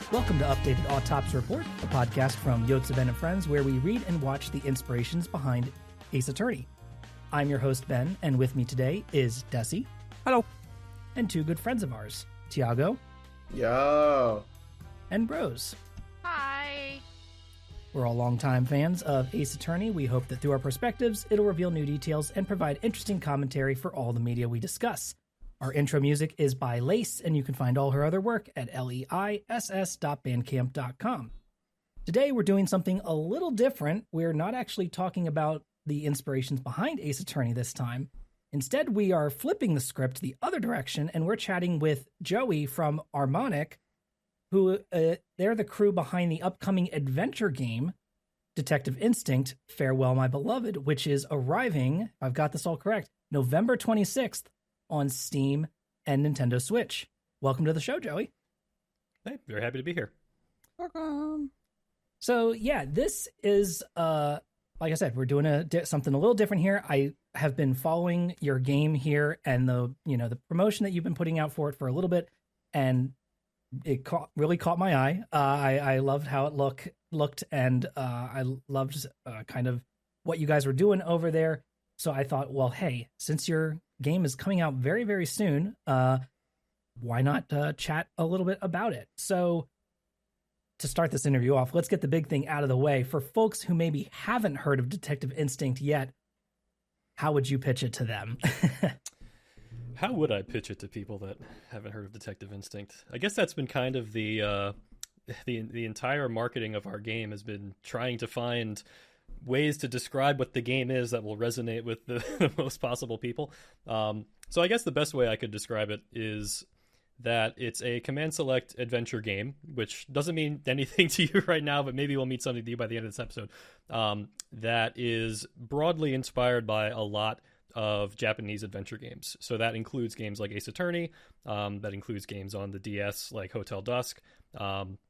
Welcome to Updated Autopsy Report, a podcast from Yotes Ben and Friends, where we read and watch the inspirations behind Ace Attorney. I'm your host, Ben, and with me today is Dessy. Hello. And two good friends of ours, Tiago. Yo. And Rose. Hi. We're all longtime fans of Ace Attorney. We hope that through our perspectives, it'll reveal new details and provide interesting commentary for all the media we discuss. Our intro music is by Lace, and you can find all her other work at leiss.bandcamp.com. Today, we're doing something a little different. We're not actually talking about the inspirations behind Ace Attorney this time. Instead, we are flipping the script the other direction, and we're chatting with Joey from Armonica, who they're the crew behind the upcoming adventure game, Detective Instinct, Farewell My Beloved, which is arriving, if I've got this all correct, November 26th on Steam and Nintendo Switch. Welcome to the show, Joey. Hey, very happy to be here. Welcome. So, yeah, this is, like I said, we're doing something a little different here. I have been following your game here and the promotion that you've been putting out for it for a little bit, and it really caught my eye. I loved how it looked, and I loved kind of what you guys were doing over there. So I thought, well, hey, since your game is coming out very, very soon, why not chat a little bit about it? So to start this interview off, let's get the big thing out of the way. For folks who maybe haven't heard of Detective Instinct yet, how would you pitch it to them? How would I pitch it to people that haven't heard of Detective Instinct? I guess that's been kind of the entire marketing of our game has been trying to find ways to describe what the game is that will resonate with the most possible people. So I guess the best way I could describe it is that it's a command select adventure game, which doesn't mean anything to you right now, but maybe will mean something to you by the end of this episode, that is broadly inspired by a lot of Japanese adventure games. So that includes games like Ace Attorney, that includes games on the DS like Hotel Dusk,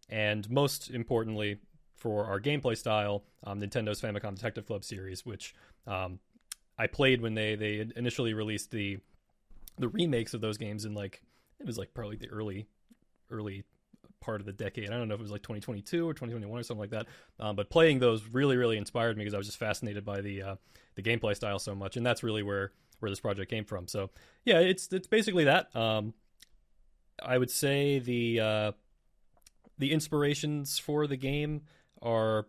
and most importantly for our gameplay style, Nintendo's Famicom Detective Club series, which I played when they initially released the remakes of those games in it was probably the early part of the decade. I don't know if it was 2022 or 2021 or something like that. But playing those really, really inspired me because I was just fascinated by the gameplay style so much, and that's really where this project came from. So yeah, it's basically that. I would say the inspirations for the game are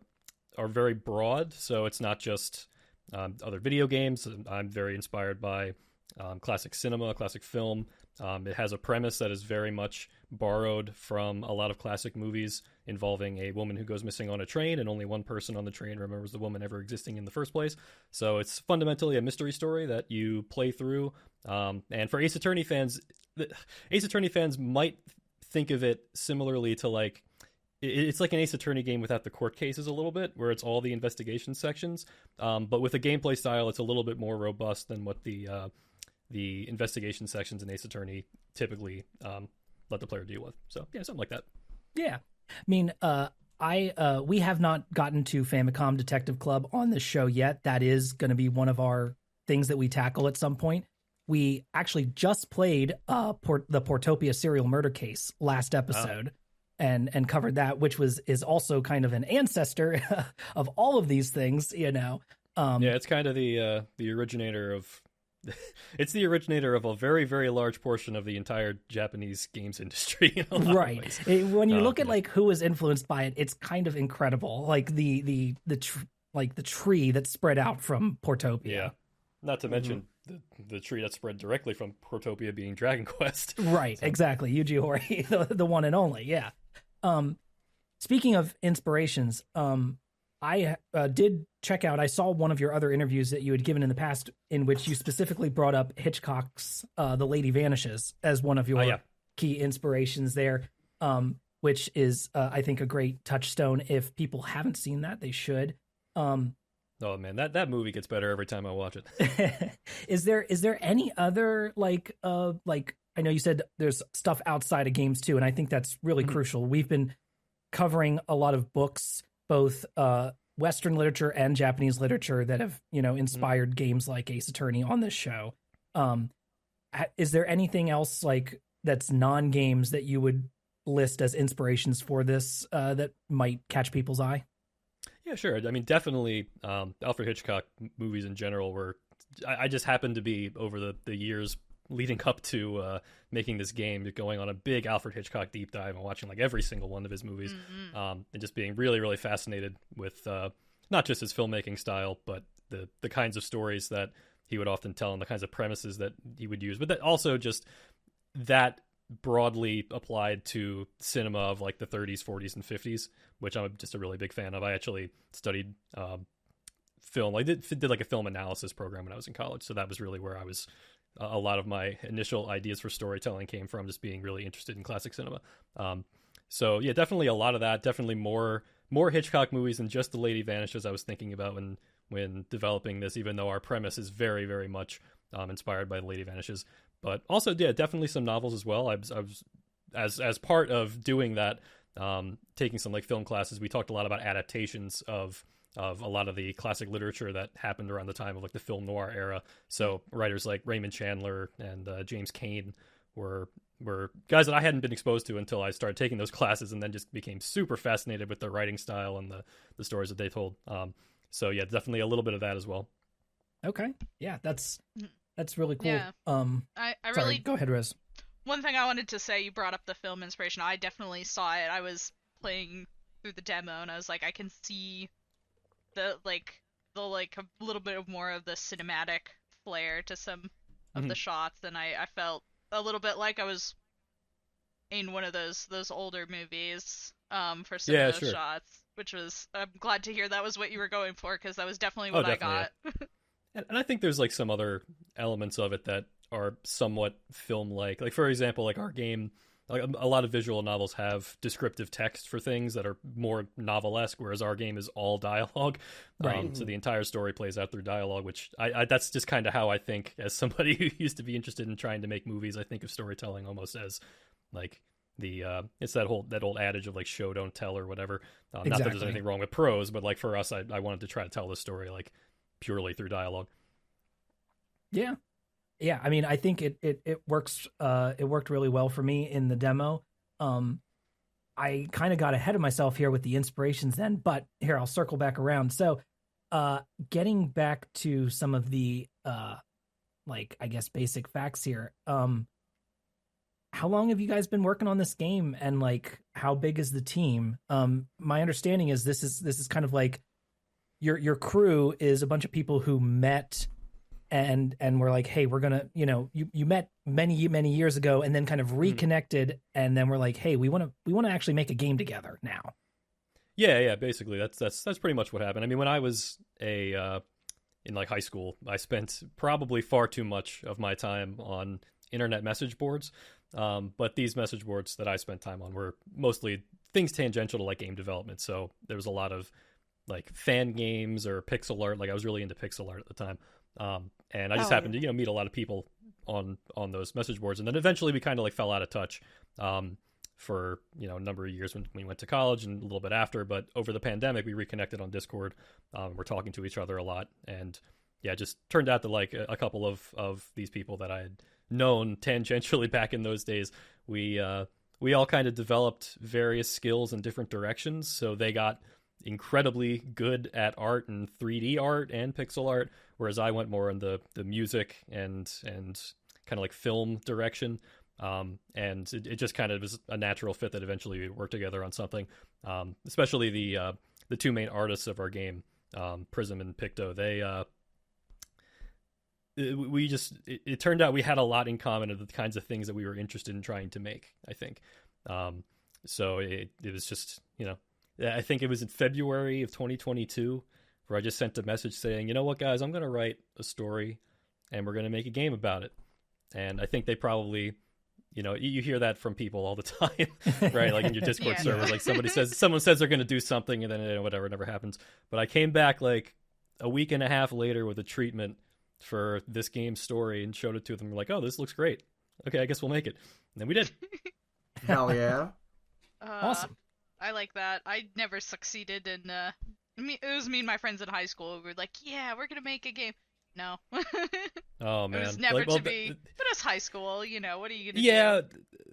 very broad. So it's not just other video games. I'm very inspired by classic cinema, classic film. It has a premise that is very much borrowed from a lot of classic movies involving a woman who goes missing on a train, and only one person on the train remembers the woman ever existing in the first place. So it's fundamentally a mystery story that you play through. And for Ace Attorney fans might think of it similarly to it's like an Ace Attorney game without the court cases a little bit, where it's all the investigation sections. But with a gameplay style, it's a little bit more robust than what the investigation sections in Ace Attorney typically let the player deal with. So yeah, something like that. Yeah. I mean, we have not gotten to Famicom Detective Club on this show yet. That is going to be one of our things that we tackle at some point. We actually just played the Portopia serial murder case last episode. And covered that, which is also kind of an ancestor of all of these things, Yeah, it's kind of the originator of. It's the originator of a very, very large portion of the entire Japanese games industry. Right. When you look at who was influenced by it, it's kind of incredible. Like the tree that spread out from Portopia. Yeah. Not to mention the tree that spread directly from Portopia being Dragon Quest. Right. So. Exactly. Yuji Horii, the one and only. Yeah. Speaking of inspirations, I did check out, I saw one of your other interviews that you had given in the past in which you specifically brought up Hitchcock's The Lady Vanishes as one of your key inspirations there, which is, I think, a great touchstone. If people haven't seen that, they should. Oh man, that movie gets better every time I watch it. Is there any other I know you said there's stuff outside of games too, and I think that's really crucial. We've been covering a lot of books, both Western literature and Japanese literature, that have inspired games like Ace Attorney on this show. Is there anything else that's non-games that you would list as inspirations for this that might catch people's eye? Yeah, sure. I mean, definitely Alfred Hitchcock movies in general were. I just happened to be over the years leading up to making this game, going on a big Alfred Hitchcock deep dive and watching like every single one of his movies, and just being really, really fascinated with not just his filmmaking style, but the kinds of stories that he would often tell and the kinds of premises that he would use, but that also just that broadly applied to cinema of like the 30s, 40s, and 50s, which I'm just a really big fan of. I actually studied film. I did like a film analysis program when I was in college, so that was really where I was. A lot of my initial ideas for storytelling came from just being really interested in classic cinema. So yeah, definitely a lot of that. Definitely more Hitchcock movies than just The Lady Vanishes. I was thinking about when developing this, even though our premise is very, very much inspired by The Lady Vanishes. But also, yeah, definitely some novels as well. I was as part of doing that, taking some like film classes. We talked a lot about adaptations of a lot of the classic literature that happened around the time of like the film noir era. So writers like Raymond Chandler and James Cain were guys that I hadn't been exposed to until I started taking those classes, and then just became super fascinated with their writing style and the stories that they told. So yeah, definitely a little bit of that as well. Okay, yeah, that's really cool. Yeah. I Sorry, really go ahead, Riz. One thing I wanted to say, you brought up the film inspiration. I definitely saw it. I was playing through the demo and I was like, I can see the a little bit of more of the cinematic flair to some of the shots, and I felt a little bit like I was in one of those older movies for some of those shots, which was, I'm glad to hear that was what you were going for, because that was definitely what I got. Yeah. And I think there's like some other elements of it that are somewhat film-like. Like for example, like our game, like a lot of visual novels have descriptive text for things that are more novelesque, whereas our game is all dialogue. Right. So the entire story plays out through dialogue, which I that's just kind of how I think, as somebody who used to be interested in trying to make movies. I think of storytelling almost as like it's that old adage of like show don't tell or whatever. Exactly. Not that there's anything wrong with prose, but like for us, I wanted to try to tell the story like purely through dialogue. Yeah. I mean, I think it works. It worked really well for me in the demo. I kind of got ahead of myself here with the inspirations then, but here I'll circle back around. So, getting back to some of the like I guess basic facts here. How long have you guys been working on this game, and like how big is the team? My understanding is this is kind of like your crew is a bunch of people who met and we're like, hey, we're gonna, you met many years ago and then kind of reconnected, and then we're like, hey, we want to actually make a game together now. Yeah, basically that's pretty much what happened. I mean, when I was in like high school, I spent probably far too much of my time on internet message boards, but these message boards that I spent time on were mostly things tangential to like game development. So there was a lot of like fan games or pixel art. Like I was really into pixel art at the time. And I just happened to, meet a lot of people on those message boards. And then eventually we kind of like fell out of touch, for, a number of years when we went to college and a little bit after, but over the pandemic, we reconnected on Discord. We're talking to each other a lot. And yeah, it just turned out that like a couple of these people that I had known tangentially back in those days, we all kind of developed various skills in different directions. So they got incredibly good at art and 3D art and pixel art, whereas I went more in the music and kind of like film direction. And it just kind of was a natural fit that eventually we worked together on something. Especially the two main artists of our game, Prism and Picto. It turned out we had a lot in common of the kinds of things that we were interested in trying to make, I think. So it was just, I think it was in February of 2022 where I just sent a message saying, you know what, guys, I'm going to write a story and we're going to make a game about it. And I think they probably, you hear that from people all the time, right? Like in your Discord servers, like someone says they're going to do something and then whatever, it never happens. But I came back like a week and a half later with a treatment for this game's story and showed it to them. We're like, oh, this looks great. Okay, I guess we'll make it. And then we did. Hell yeah. Awesome. I like that. I never succeeded in it was me and my friends in high school. We were like, yeah, we're gonna make a game. No. Oh It man, was never like, well, to be. But it's high school, you know. What are you gonna yeah,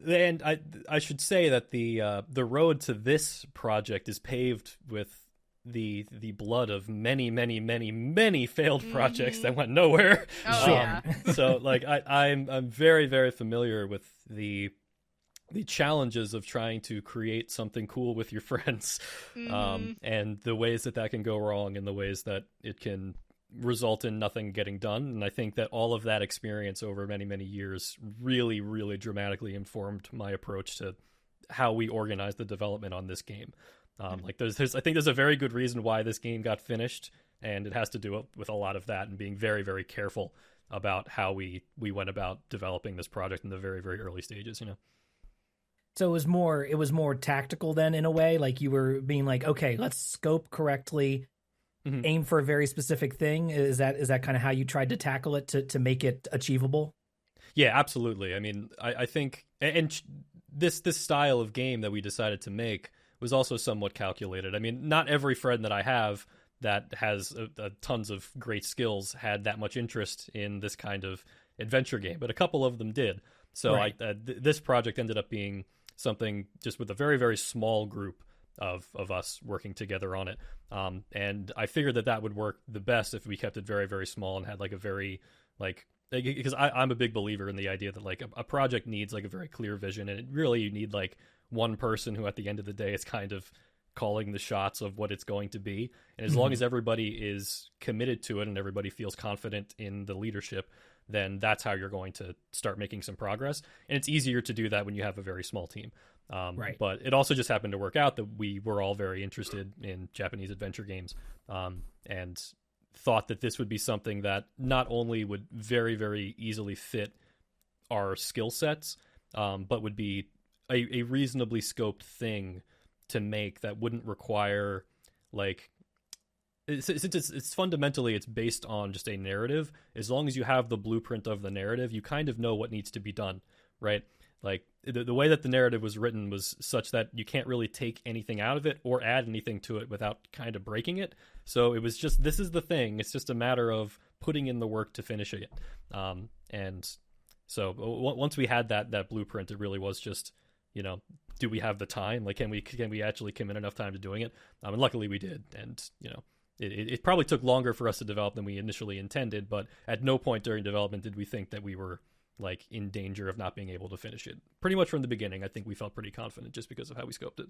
do? and I should say that the road to this project is paved with the blood of many many many many failed projects that went nowhere. Oh Sure. yeah. So like I'm very very familiar with the challenges of trying to create something cool with your friends, and the ways that that can go wrong and the ways that it can result in nothing getting done. And I think that all of that experience over many many years really really dramatically informed my approach to how we organize the development on this game. Like there's I think there's a very good reason why this game got finished, and it has to do with a lot of that and being very very careful about how we went about developing this project in the very very early stages, you know. So it was more tactical then, in a way, like you were being like, okay, let's scope correctly, aim for a very specific thing. Is that kind of how you tried to tackle it to make it achievable? Yeah, absolutely. I mean, I think, and this style of game that we decided to make was also somewhat calculated. I mean, not every friend that I have that has tons of great skills had that much interest in this kind of adventure game, but a couple of them did. So Right. this project ended up being something just with a very very small group of us working together on it, and I figured that would work the best if we kept it very very small and had like a very like, because I'm a big believer in the idea that like a project needs like a very clear vision, and really you need like one person who at the end of the day is kind of calling the shots of what it's going to be. And as long as everybody is committed to it and everybody feels confident in the leadership, then that's how you're going to start making some progress. And it's easier to do that when you have a very small team. Right. But it also just happened to work out that we were all very interested in Japanese adventure games, and thought that this would be something that not only would very, very easily fit our skill sets, but would be a reasonably scoped thing to make that wouldn't require like, since it's fundamentally it's based on just a narrative. As long as you have the blueprint of the narrative, you kind of know what needs to be done, right? Like the way that the narrative was written was such that you can't really take anything out of it or add anything to it without kind of breaking it. So it was just, this is the thing. It's just a matter of putting in the work to finish it. And so once we had that blueprint, it really was just, you know, do we have the time? Like, can we actually commit enough time to doing it? And luckily we did. And, you know, it probably took longer for us to develop than we initially intended, but at no point during development did we think that we were like in danger of not being able to finish it. Pretty much from the beginning, I think we felt pretty confident just because of how we scoped it.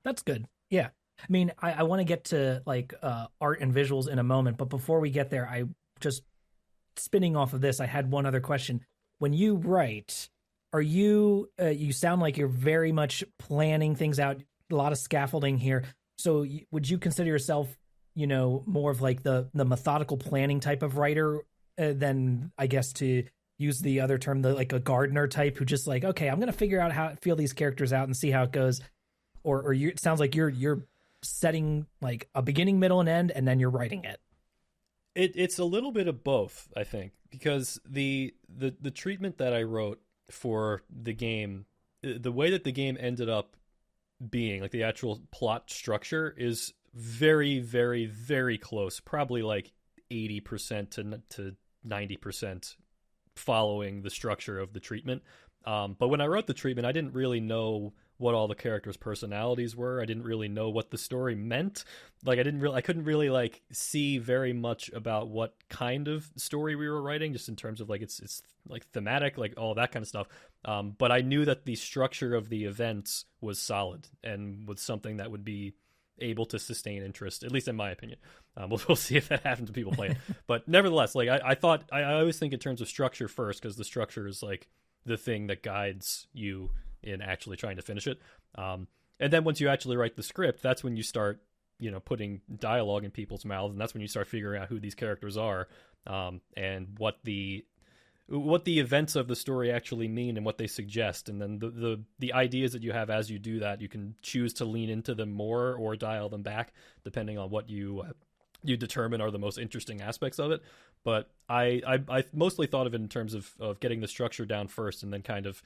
That's good. Yeah. I mean, I want to get to like art and visuals in a moment, but before we get there, I just spinning off of this, I had one other question. When you write, are you you sound like you're very much planning things out, a lot of scaffolding here. So would you consider yourself, you know, more of like the methodical planning type of writer than, I guess, to use the other term, the like a gardener type who just like, okay, I'm going to figure out how to feel these characters out and see how it goes? Or you, it sounds like you're setting like a beginning, middle, and end, and then you're writing it. It's a little bit of both, I think, because the treatment that I wrote for the game, the way that the game ended up being, like the actual plot structure, is very, very, very close, probably like 80% to 90% following the structure of the treatment. But when I wrote the treatment, I didn't really know what all the characters' personalities were. I didn't really know what the story meant. Like I couldn't really like see very much about what kind of story we were writing, just in terms of like it's like thematic, like all that kind of stuff. But I knew that the structure of the events was solid and was something that would be able to sustain interest, at least in my opinion. We'll see if that happens to people playing. But nevertheless, like I thought, I always think in terms of structure first, because the structure is like the thing that guides you in actually trying to finish it. And then once you actually write the script, that's when you start, you know, putting dialogue in people's mouths, and that's when you start figuring out who these characters are, and what the events of the story actually mean and what they suggest. And then the ideas that you have as you do that, you can choose to lean into them more or dial them back depending on what you determine are the most interesting aspects of it. But I mostly thought of it in terms of getting the structure down first, and then kind of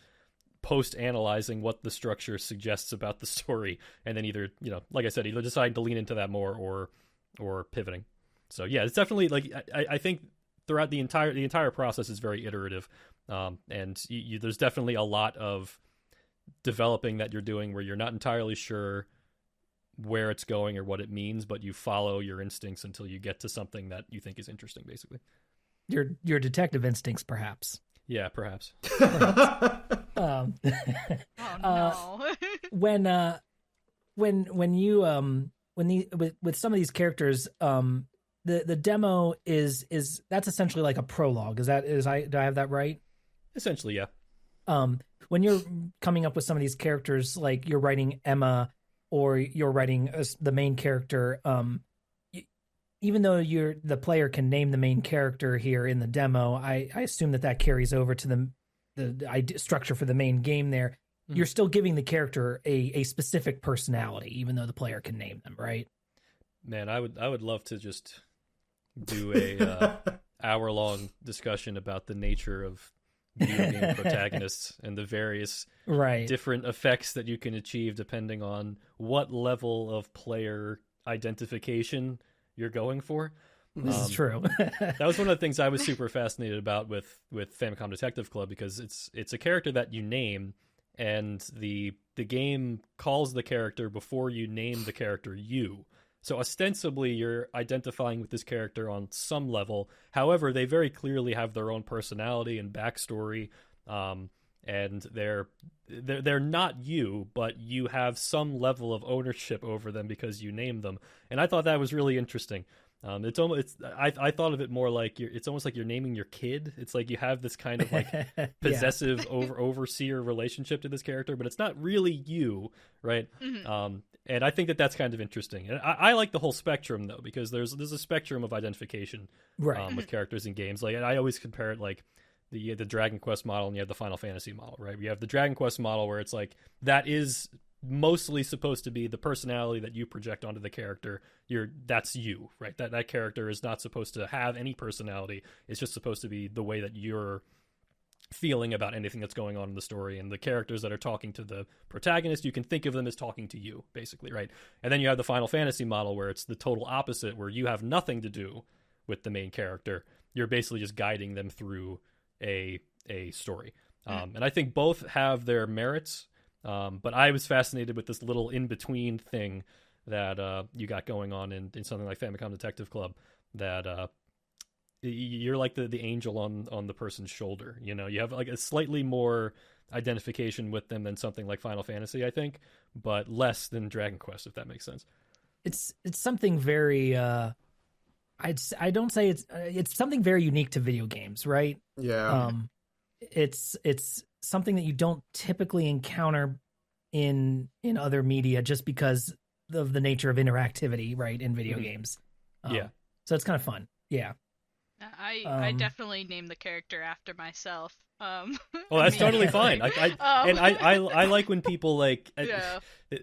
post-analyzing what the structure suggests about the story, and then either, you know, like I said, either deciding to lean into that more or pivoting. So yeah, it's definitely like, I think throughout the entire process is very iterative, and there's definitely a lot of developing that you're doing where you're not entirely sure where it's going or what it means, but you follow your instincts until you get to something that you think is interesting, basically. Your detective instincts, perhaps. Yeah, perhaps. Oh no. When you with some of these characters, the demo is that's essentially like a prologue. Do I have that right? Essentially, yeah. When you're coming up with some of these characters, like you're writing Emma or you're writing the main character, even though the player can name the main character here in the demo, I assume that carries over to the structure for the main game there. Mm-hmm. You're still giving the character a specific personality, even though the player can name them, right? Man, I would love to just do a hour-long discussion about the nature of video game protagonists and the various different effects that you can achieve depending on what level of player identification you're going for. This is true. That was one of the things I was super fascinated about with Famicom Detective Club, because it's a character that you name, and the game calls the character before you name the character you. So ostensibly you're identifying with this character on some level. However, they very clearly have their own personality and backstory, and they're not you, but you have some level of ownership over them because you name them. And I thought that was really interesting. I thought of it more like it's almost like you're naming your kid. It's like you have this kind of like possessive overseer relationship to this character, but it's not really you, right? Mm-hmm. And I think that's kind of interesting. And I like the whole spectrum though, because there's a spectrum of identification with characters in games. Like, and I always compare it like the Dragon Quest model and you have the Final Fantasy model, right? You have the Dragon Quest model where it's like that is mostly supposed to be the personality that you project onto the character. That's you, right? That character is not supposed to have any personality. It's just supposed to be the way that you're feeling about anything that's going on in the story. And the characters that are talking to the protagonist, you can think of them as talking to you, basically, right? And then you have the Final Fantasy model where it's the total opposite, where you have nothing to do with the main character. You're basically just guiding them through a story. And I think both have their merits. But I was fascinated with this little in-between thing that you got going on in something like Famicom Detective Club, that you're like the angel on the person's shoulder. You know, you have like a slightly more identification with them than something like Final Fantasy, I think, but less than Dragon Quest, if that makes sense. It's something very I don't say it's something very unique to video games, right? Yeah. It's something that you don't typically encounter in other media, just because of the nature of interactivity, right, in video games. So it's kind of fun. Yeah. I definitely named the character after myself. Well, that's totally fine. I like when people like.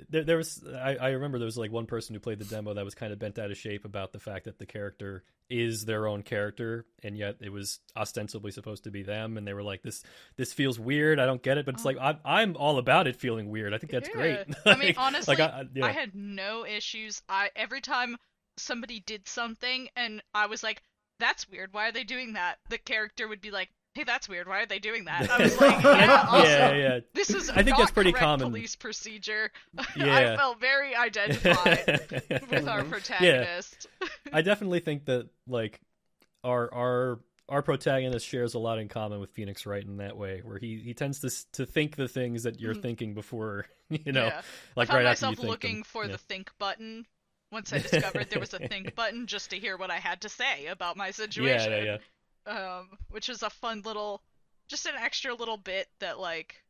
There was I remember there was like one person who played the demo that was kind of bent out of shape about the fact that the character is their own character, and yet it was ostensibly supposed to be them, and they were like, "This feels weird. I don't get it." But it's like I'm all about it feeling weird. I think that's great. I mean, honestly, I had no issues. Every time somebody did something, and I was like, "That's weird. Why are they doing that?" The character would be like, "Hey, that's weird. Why are they doing that?" I was like, "Yeah, this is I think that's pretty common police procedure." I felt very identified with our protagonist. I definitely think that like our protagonist shares a lot in common with Phoenix Wright in that way, where he tends to think the things that you're thinking before, like I found right myself after you think looking for the think button. Once I discovered there was a think button, just to hear what I had to say about my situation. Which is a fun little, just an extra little bit that like,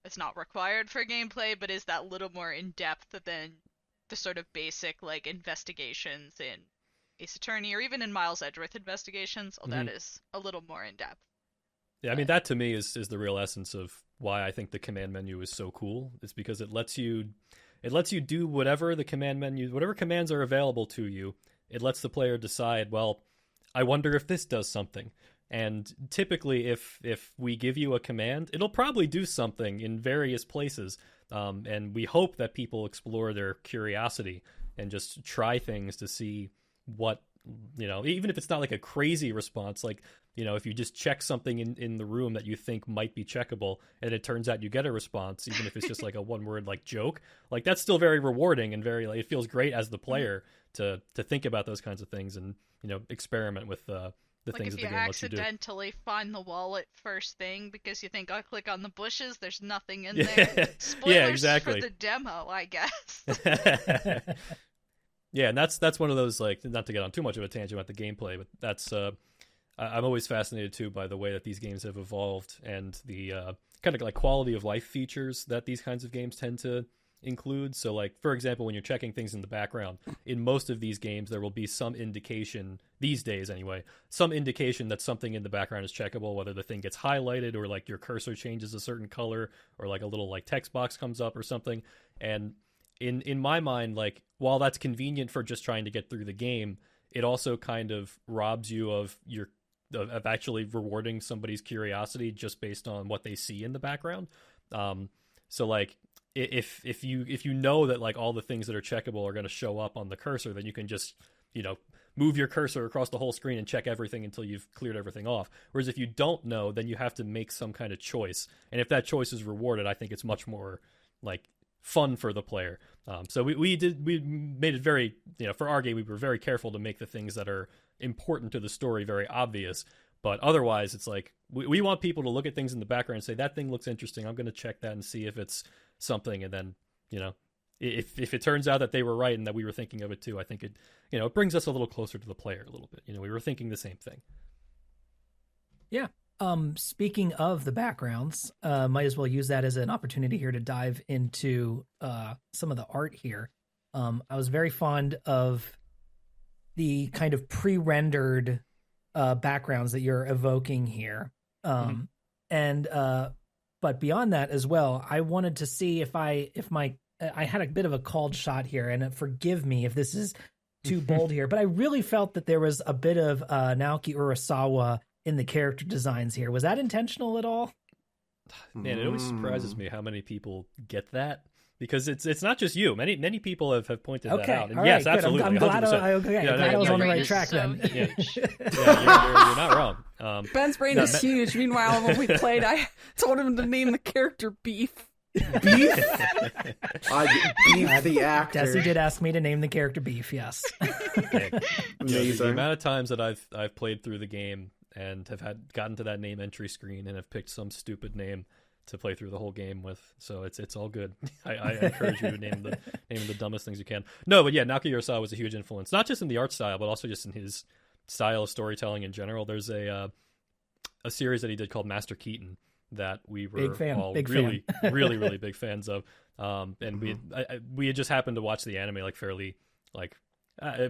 it's not required for gameplay, but is that little more in depth than the sort of basic like investigations in Ace Attorney or even in Miles Edgeworth investigations. That is a little more in depth. Yeah, I mean that to me is the real essence of why I think the command menu is so cool. It's because it lets you do whatever the command menu, whatever commands are available to you. It lets the player decide, well, I wonder if this does something. And typically, if we give you a command, it'll probably do something in various places. And we hope that people explore their curiosity and just try things to see what even if it's not like a crazy response, like, if you just check something in the room that you think might be checkable and it turns out you get a response, even if it's just like a one word like joke, like that's still very rewarding and very like, it feels great as the player to think about those kinds of things and, experiment with the things that the game lets you do. If you accidentally find the wallet first thing because you think I'll click on the bushes, there's nothing in there. Spoilers yeah, exactly. for the demo, I guess. Yeah, and that's one of those, like, not to get on too much of a tangent about the gameplay, but that's I'm always fascinated too by the way that these games have evolved and the kind of like quality of life features that these kinds of games tend to include. So, like, for example, when you're checking things in the background, in most of these games there will be some indication, these days anyway, some indication that something in the background is checkable, whether the thing gets highlighted or like your cursor changes a certain color or like a little like text box comes up or something. And in my mind, like, while that's convenient for just trying to get through the game, it also kind of robs you of actually rewarding somebody's curiosity just based on what they see in the background. So like, if you know that like all the things that are checkable are going to show up on the cursor, then you can just move your cursor across the whole screen and check everything until you've cleared everything off. Whereas if you don't know, then you have to make some kind of choice, and if that choice is rewarded, I think it's much more like fun for the player. So we made it very, for our game, we were very careful to make the things that are important to the story very obvious. But otherwise, it's like we want people to look at things in the background and say, that thing looks interesting, I'm going to check that and see if it's something. And then, if it turns out that they were right and that we were thinking of it too, I think it, it brings us a little closer to the player a little bit. We were thinking the same thing. Yeah. Speaking of the backgrounds, might as well use that as an opportunity here to dive into some of the art here. I was very fond of the kind of pre-rendered backgrounds that you're evoking here. But beyond that as well, I wanted to see if I had a bit of a called shot here, and forgive me if this is too bold here, but I really felt that there was a bit of Naoki Urasawa in the character designs here. Was that intentional at all? Man, it always surprises me how many people get that, because it's not just you. Many people have pointed that out. And yes, right, absolutely. I'm glad, I was on the right track then. You're not wrong. Ben's brain is huge. Meanwhile, when we played, I told him to name the character Beef. Beef? Beef the actor. Dessy did ask me to name the character Beef, yes. The amount of times that I've played through the game and have gotten to that name entry screen and have picked some stupid name to play through the whole game with, so it's all good. I encourage you to name the dumbest things you can. No, but yeah, Naoki Urasawa was a huge influence, not just in the art style, but also just in his style of storytelling in general. There's a series that he did called Master Keaton that we were all really big fans of. And we had just happened to watch the anime like fairly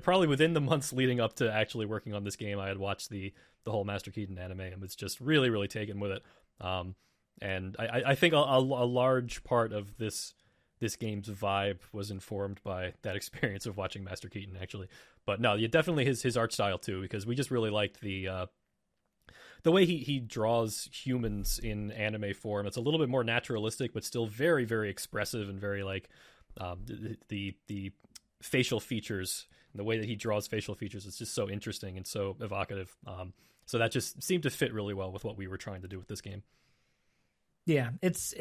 probably within the months leading up to actually working on this game. I had watched the whole Master Keaton anime and was just really taken with it. And I think a large part of this game's vibe was informed by that experience of watching Master Keaton, actually. But no, definitely his art style too, because we just really liked the way he draws humans in anime form. It's a little bit more naturalistic, but still very, very expressive and very like the facial features, the way that he draws facial features is just so interesting and so evocative. So that just seemed to fit really well with what we were trying to do with this game. Yeah, it's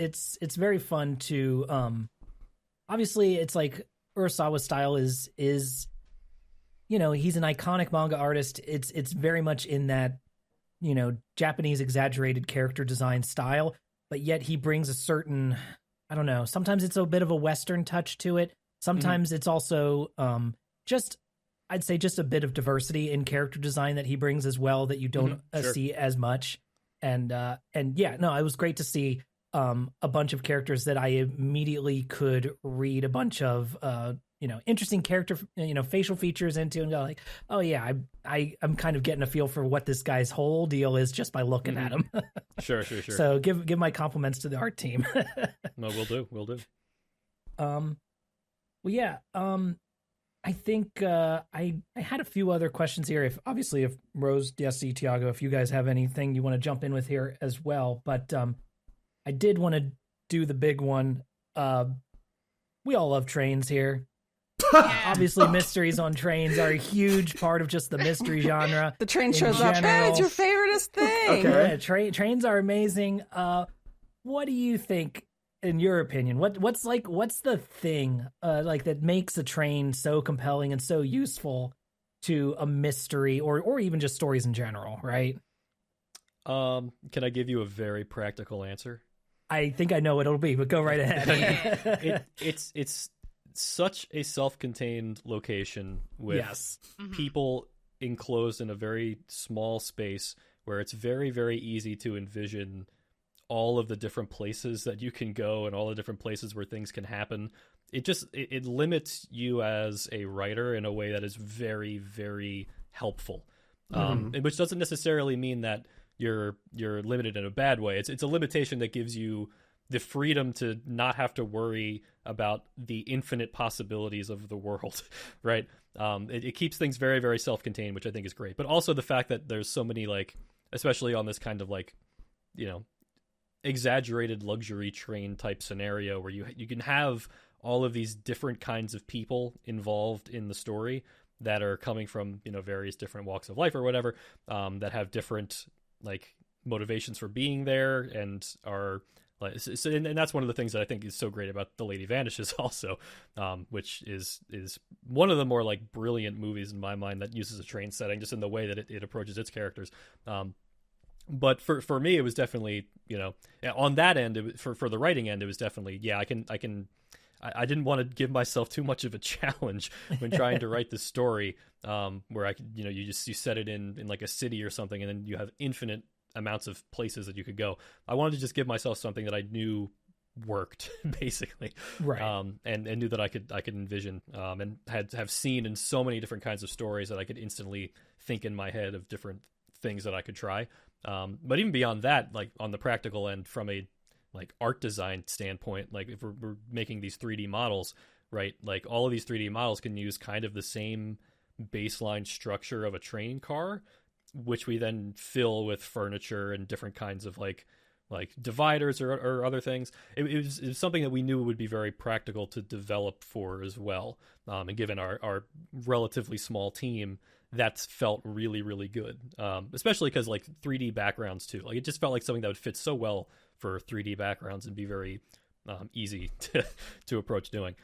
very fun to obviously it's like Urasawa's style is he's an iconic manga artist. It's very much in that Japanese exaggerated character design style, but yet he brings a certain, I don't know, sometimes it's a bit of a Western touch to it. Sometimes it's also I'd say just a bit of diversity in character design that he brings as well that you don't see as much. And yeah, no, it was great to see a bunch of characters that I immediately could read a bunch of interesting character facial features into and go like, oh yeah, I'm kind of getting a feel for what this guy's whole deal is just by looking at him. Sure. So give my compliments to the art team. No, we'll do. Well, yeah. I think I had a few other questions here. If Rose, Dessy, Tiago, if you guys have anything you want to jump in with here as well, but I did want to do the big one. We all love trains here. Yeah. Obviously, mysteries on trains are a huge part of just the mystery genre. The train In shows up. general. Hey, it's your favoriteest thing. Okay. Yeah, trains are amazing. What do you think, in your opinion? What's the thing like that makes a train so compelling and so useful to a mystery or even just stories in general? Right. Can I give you a very practical answer? I think I know what it'll be, but go right ahead. It's such a self-contained location with Yes. people enclosed in a very small space where it's very, very easy to envision all of the different places that you can go and all the different places where things can happen. It limits you as a writer in a way that is very, very helpful. Which doesn't necessarily mean that you're limited in a bad way. It's a limitation that gives you the freedom to not have to worry about the infinite possibilities of the world, right? It keeps things very, very self-contained, which I think is great. But also the fact that there's so many, like, especially on this kind of like, exaggerated luxury train type scenario where you can have all of these different kinds of people involved in the story that are coming from, various different walks of life or whatever, that have different like motivations for being there and are like, and that's one of the things that I think is so great about The Lady Vanishes also, which is one of the more like brilliant movies in my mind that uses a train setting just in the way that it approaches its characters. But for me, it was definitely, on that end, for the writing end, it was definitely, I didn't want to give myself too much of a challenge when trying to write this story, where I could, you set it in like a city or something, and then you have infinite amounts of places that you could go. I wanted to just give myself something that I knew worked, basically, Right. And knew that I could envision, and have seen in so many different kinds of stories that I could instantly think in my head of different things that I could try. But even beyond that, like on the practical end, from a like art design standpoint, like if we're making these 3D models, right? Like all of these 3D models can use kind of the same baseline structure of a train car, which we then fill with furniture and different kinds of like dividers or other things. It was something that we knew would be very practical to develop for as well. And given our relatively small team, that's felt really, really good. Especially because like 3D backgrounds too. Like it just felt like something that would fit so well for 3D backgrounds and be very easy to approach doing.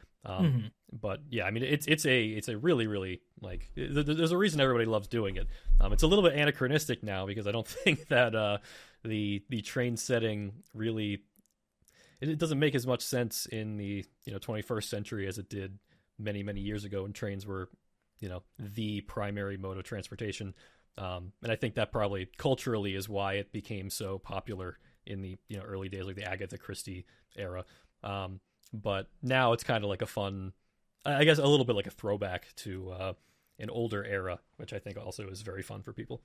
But yeah, I mean, it's a really, really like, there's a reason everybody loves doing it. It's a little bit anachronistic now because I don't think that the train setting really, it doesn't make as much sense in the 21st century as it did many, many years ago when trains were the primary mode of transportation. And I think that probably culturally is why it became so popular in the early days, like the Agatha Christie era. But now it's kind of like a fun, I guess a little bit like a throwback to an older era, which I think also is very fun for people.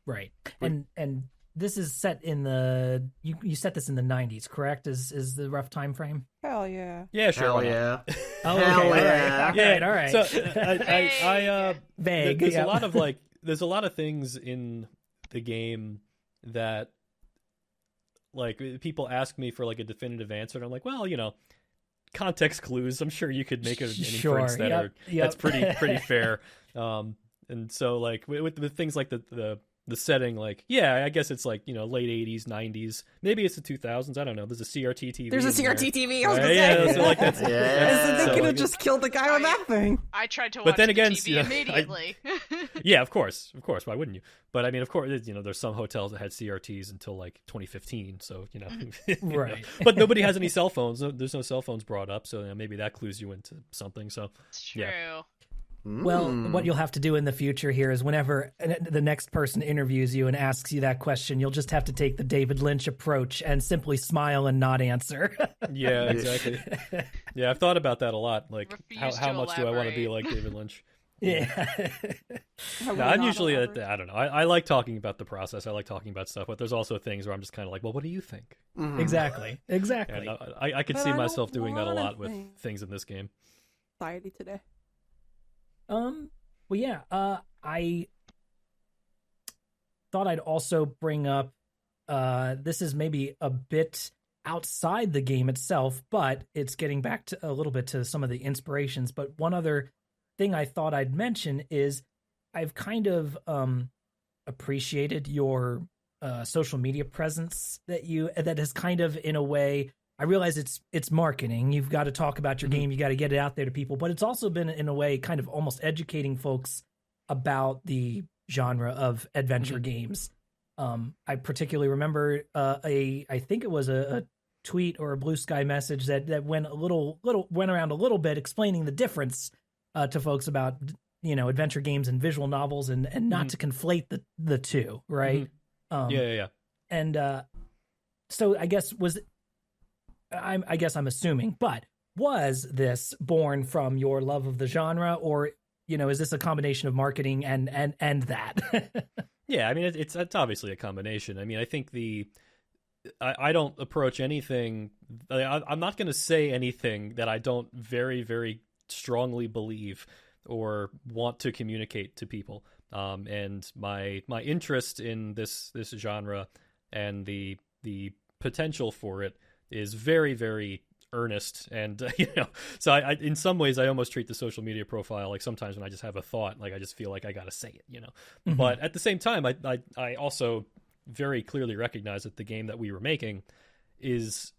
Right. And this is set in the you set this in the 90s, correct? Is the rough time frame? Hell yeah. Yeah, sure. Hell why not? yeah. Oh, Hell okay. yeah. All right. So I Vague. there's yeah. a lot of there's a lot of things in the game that like people ask me for like a definitive answer, and I'm like, well, context clues. I'm sure you could make an inference that that's pretty fair. And so like with things like the setting, like, yeah, I guess it's like, late 80s, 90s. Maybe it's the 2000s. I don't know. There's a CRT TV. There's a in there. CRT TV. I was Right? gonna Yeah, say. so like that's Yeah. They so, could have like, just killed the guy with that thing. I tried to watch But then again, the TV immediately. yeah, of course. Why wouldn't you? But I mean, of course, there's some hotels that had CRTs until like 2015. So Right. But nobody has any cell phones. There's no cell phones brought up. So maybe that clues you into something. So It's true. yeah. Well, what you'll have to do in the future here is whenever the next person interviews you and asks you that question, you'll just have to take the David Lynch approach and simply smile and not answer. Yeah, exactly. Yeah, I've thought about that a lot. Like, Refuse how to much do I want to be elaborate. like David Lynch? Yeah. No, I'm usually I don't know. I like talking about the process. I like talking about stuff, but there's also things where I'm just kind of like, well, what do you think? Exactly. And I could But see I myself don't doing that a wanna lot with think. things in this game. Society today. Well, yeah. I thought I'd also bring up. This is maybe a bit outside the game itself, but it's getting back to a little bit to some of the inspirations. But one other thing I thought I'd mention is I've kind of appreciated your social media presence that has kind of, in a way, I realize it's marketing. You've got to talk about your game, you got to get it out there to people, but it's also been, in a way, kind of almost educating folks about the genre of adventure games. I particularly remember I think it was a tweet or a Blue Sky message that went around a little bit explaining the difference to folks about adventure games and visual novels and not to conflate the two, right? Yeah. And so I guess I'm assuming, but was this born from your love of the genre, or is this a combination of marketing and that? Yeah, I mean, it's obviously a combination. I mean, I think I don't approach anything. I'm not going to say anything that I don't very, very strongly believe or want to communicate to people. And my interest in this genre and the potential for it is very, very earnest. And so I in some ways I almost treat the social media profile like sometimes when I just have a thought, like I just feel like I got to say it, But at the same time, I also very clearly recognize that the game that we were making is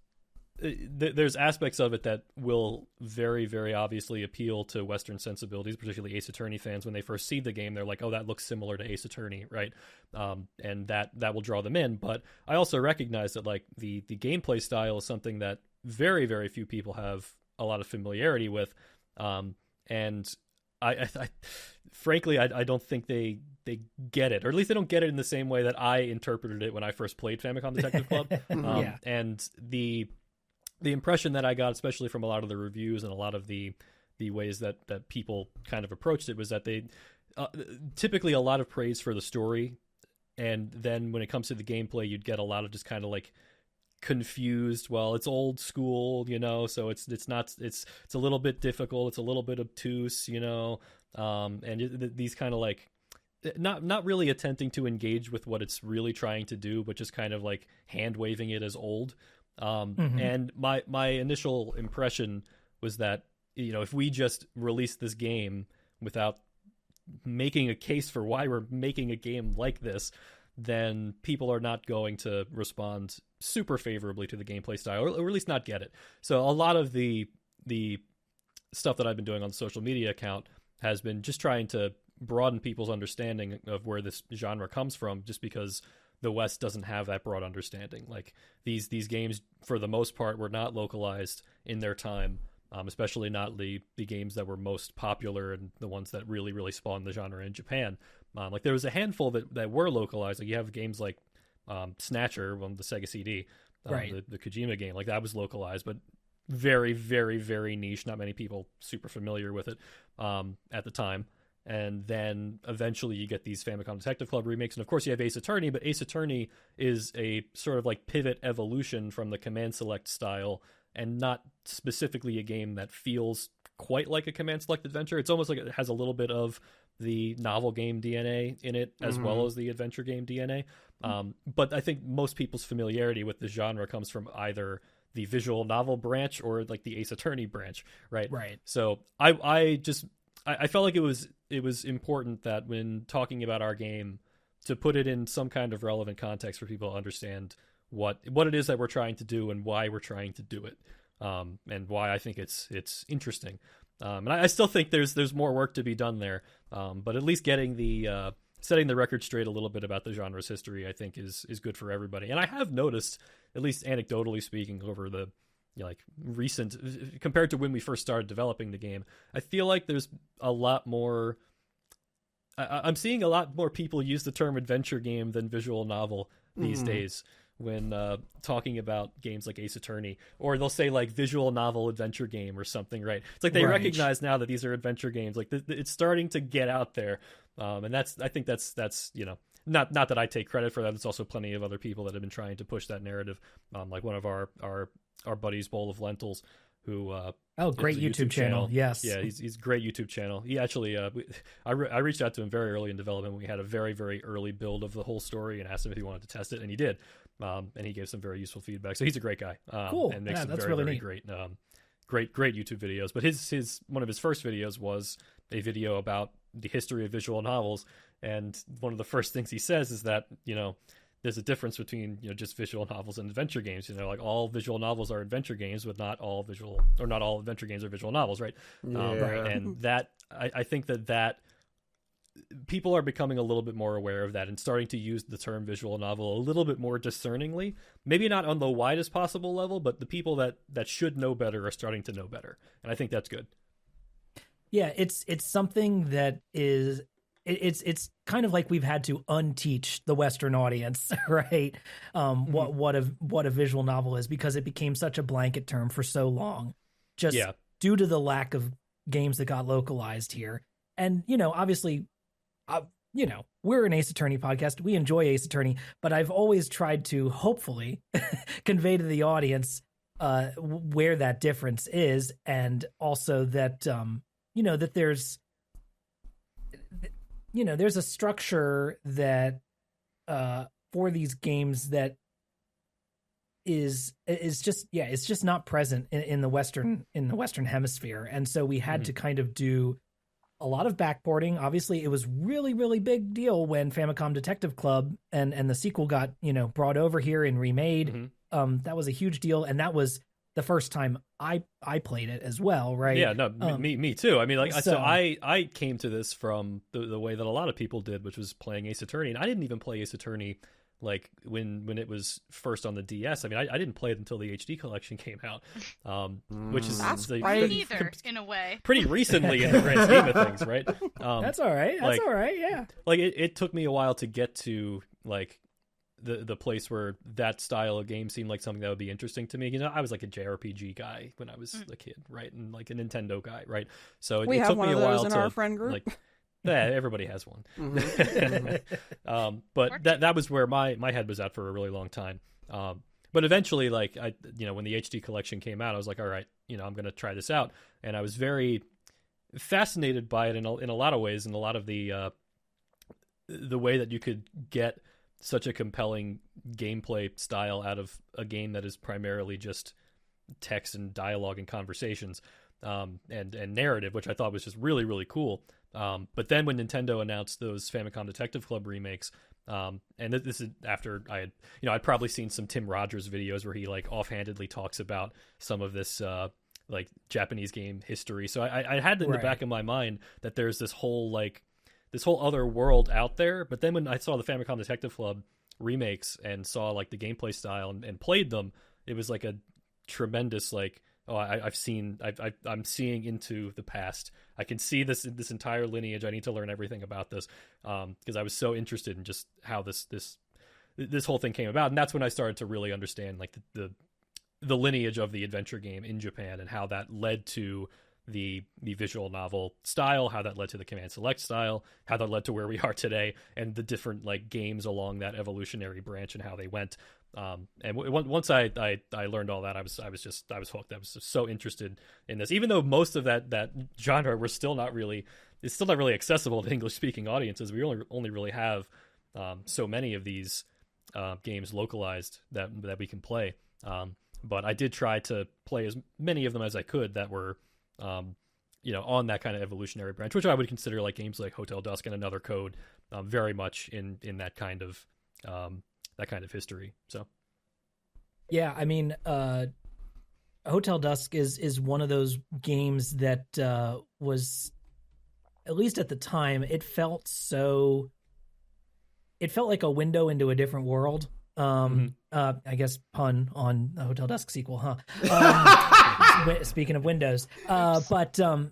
there's aspects of it that will very, very obviously appeal to Western sensibilities, particularly Ace Attorney fans. When they first see the game, they're like, oh, that looks similar to Ace Attorney, right? And that will draw them in. But I also recognize that like the gameplay style is something that very, very few people have a lot of familiarity with. And I frankly, I don't think they get it, or at least they don't get it in the same way that I interpreted it when I first played Famicom Detective Club. Yeah. And the impression that I got, especially from a lot of the reviews and a lot of the ways that people kind of approached it, was that they typically a lot of praise for the story, and then when it comes to the gameplay, you'd get a lot of just kind of like confused. Well, it's old school, so it's a little bit difficult, it's a little bit obtuse, and these kind of like not really attempting to engage with what it's really trying to do, but just kind of like hand waving it as old. And my initial impression was that if we just release this game without making a case for why we're making a game like this, then people are not going to respond super favorably to the gameplay style, or at least not get it. So a lot of the stuff that I've been doing on the social media account has been just trying to broaden people's understanding of where this genre comes from, just because the West doesn't have that broad understanding. Like these games, for the most part, were not localized in their time, especially not the games that were most popular and the ones that really, really spawned the genre in Japan. Like there was a handful that were localized. Like you have games like Snatcher on the Sega CD, right? The Kojima game, like that was localized, but very, very, very niche. Not many people super familiar with it at the time. And then eventually you get these Famicom Detective Club remakes. And of course you have Ace Attorney, but Ace Attorney is a sort of like pivot evolution from the command select style, and not specifically a game that feels quite like a command select adventure. It's almost like it has a little bit of the novel game DNA in it, as well as the adventure game DNA. But I think most people's familiarity with the genre comes from either the visual novel branch or like the Ace Attorney branch, right? Right. So I felt like it was important that when talking about our game, to put it in some kind of relevant context for people to understand what it is that we're trying to do and why we're trying to do it, and why I think it's interesting. And I still think there's more work to be done there, but at least getting setting the record straight a little bit about the genre's history, I think is good for everybody. And I have noticed, at least anecdotally speaking, over the recent, compared to when we first started developing the game, I feel like there's a lot more. I'm seeing a lot more people use the term adventure game than visual novel these days when talking about games like Ace Attorney, or they'll say like visual novel adventure game or something, right? It's like they recognize now that these are adventure games. Like it's starting to get out there, and I think that's not that I take credit for that. There's also plenty of other people that have been trying to push that narrative, like one of our buddies, Bowl of Lentils, who great has a YouTube channel. Yes. Yeah, he's a great YouTube channel. He actually I reached out to him very early in development when we had a very, very early build of the whole story and asked him if he wanted to test it, and he did. And he gave some very useful feedback. So he's a great guy. Cool. And makes some that's very, really very neat. great YouTube videos. But his one of his first videos was a video about the history of visual novels, and one of the first things he says is that, there's a difference between, just visual novels and adventure games. Like all visual novels are adventure games, but not all adventure games are visual novels, right? Yeah. And that I think that people are becoming a little bit more aware of that and starting to use the term visual novel a little bit more discerningly. Maybe not on the widest possible level, but the people that should know better are starting to know better, and I think that's good. Yeah, it's something that is it's kind of like we've had to unteach the Western audience, right? What a visual novel is, because it became such a blanket term for so long, just due to the lack of games that got localized here. And obviously, we're an Ace Attorney podcast. We enjoy Ace Attorney, but I've always tried to hopefully convey to the audience where that difference is, and also that that there's there's a structure that for these games that is just it's just not present in the Western hemisphere. And so we had to kind of do a lot of backporting. Obviously it was really, really big deal when Famicom Detective Club and the sequel got brought over here and remade. That was a huge deal, and that was the first time I played it as well, right? Yeah, no, me too. I mean, so I came to this from the way that a lot of people did, which was playing Ace Attorney, and I didn't even play Ace Attorney like when it was first on the DS. I mean, I didn't play it until the HD collection came out, which is neither in a way pretty recently in the grand scheme of things, right? That's all right. That's all right. Yeah. Like it took me a while to get to like the place where that style of game seemed like something that would be interesting to me. I was like a JRPG guy when I was a kid, right? And like a Nintendo guy, right? So it took me a while in to our friend group. like yeah, everybody has one. But that was where my head was at for a really long time. But eventually, like when the HD collection came out, I was like, all right, I'm going to try this out. And I was very fascinated by it in a lot of ways, and a lot of the way that you could get such a compelling gameplay style out of a game that is primarily just text and dialogue and conversations, and narrative, which I thought was just really, really cool. But then when Nintendo announced those Famicom Detective Club remakes, and this is after I had, I'd probably seen some Tim Rogers videos where he like offhandedly talks about some of this like Japanese game history. So I had in the back of my mind that there's this whole other world out there. But then when I saw the Famicom Detective Club remakes and saw like the gameplay style and played them, it was like a tremendous like, oh, I'm seeing into the past. I can see this entire lineage. I need to learn everything about this, because I was so interested in just how this whole thing came about. And that's when I started to really understand like the lineage of the adventure game in Japan, and how that led to the visual novel style, how that led to the command select style, how that led to where we are today, and the different like games along that evolutionary branch and how they went. And once I learned all that, I was hooked. I was just so interested in this, even though most of that genre it's still not really accessible to English speaking audiences. We only really have so many of these games localized that we can play. But I did try to play as many of them as I could that were on that kind of evolutionary branch, which I would consider like games like Hotel Dusk and Another Code, very much in that kind of history. So yeah, I mean, Hotel Dusk is one of those games that was, at least at the time, it felt like a window into a different world. I guess pun on the Hotel Dusk sequel, huh? Speaking of Windows, but I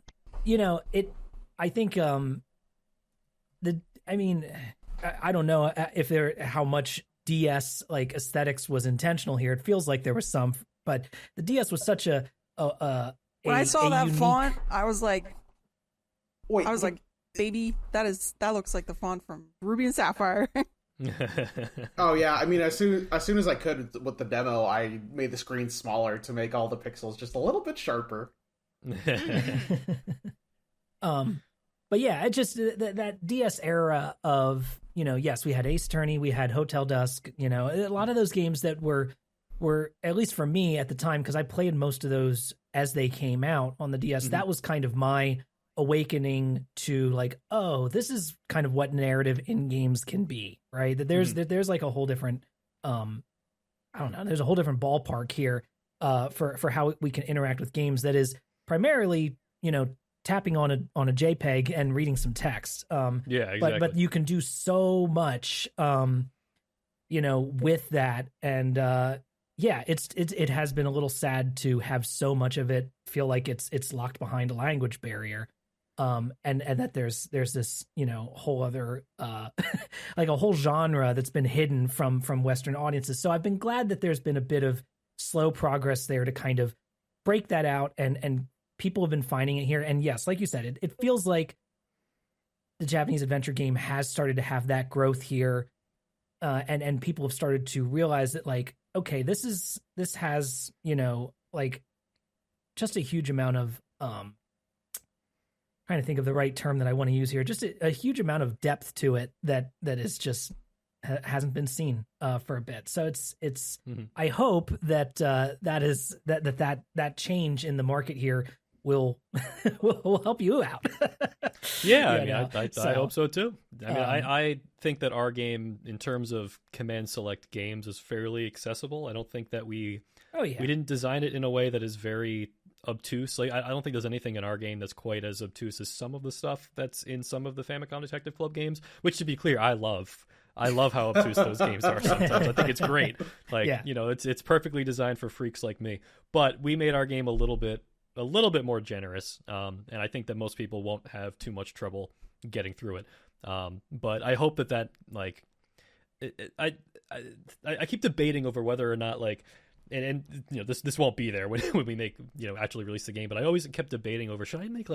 think I don't know if how much DS like aesthetics was intentional here. It feels like there was some, but the DS was such when I saw that unique font, I was like, Wait, like, baby, that looks like the font from Ruby and Sapphire. Oh yeah, I mean, as soon as I could with the demo, I made the screen smaller to make all the pixels just a little bit sharper. But yeah, it just that DS era of, yes, we had Ace Attorney, we had Hotel Dusk, a lot of those games that were at least for me at the time, because I played most of those as they came out on the DS. That was kind of my awakening to like, oh, this is kind of what narrative in games can be, right? That there's like a whole different I don't know, there's a whole different ballpark here for how we can interact with games that is primarily, tapping on a JPEG and reading some text. Yeah, exactly. But you can do so much with that. And yeah, it has been a little sad to have so much of it feel like it's locked behind a language barrier. And that there's this, whole other like a whole genre that's been hidden from Western audiences. So I've been glad that there's been a bit of slow progress there to kind of break that out, and people have been finding it here. And yes, like you said, it feels like the Japanese adventure game has started to have that growth here. And people have started to realize that, like, okay, this has, like just a huge amount of, trying to think of the right term that I want to use here, just a huge amount of depth to it that is just hasn't been seen for a bit. So it's I hope that that change in the market here will help you out. Yeah, I hope so too. I mean, I think that our game, in terms of command select games, is fairly accessible. I don't think that we didn't design it in a way that is very obtuse. Like, I don't think there's anything in our game that's quite as obtuse as some of the stuff that's in some of the Famicom Detective Club games, which, to be clear, I love how obtuse those games are sometimes. I think it's great. Like, it's perfectly designed for freaks like me. But we made our game a little bit more generous, and I think that most people won't have too much trouble getting through it. But I hope that like, I keep debating over whether or not, like, and this won't be there when we make, actually release the game, but I always kept debating over, should I make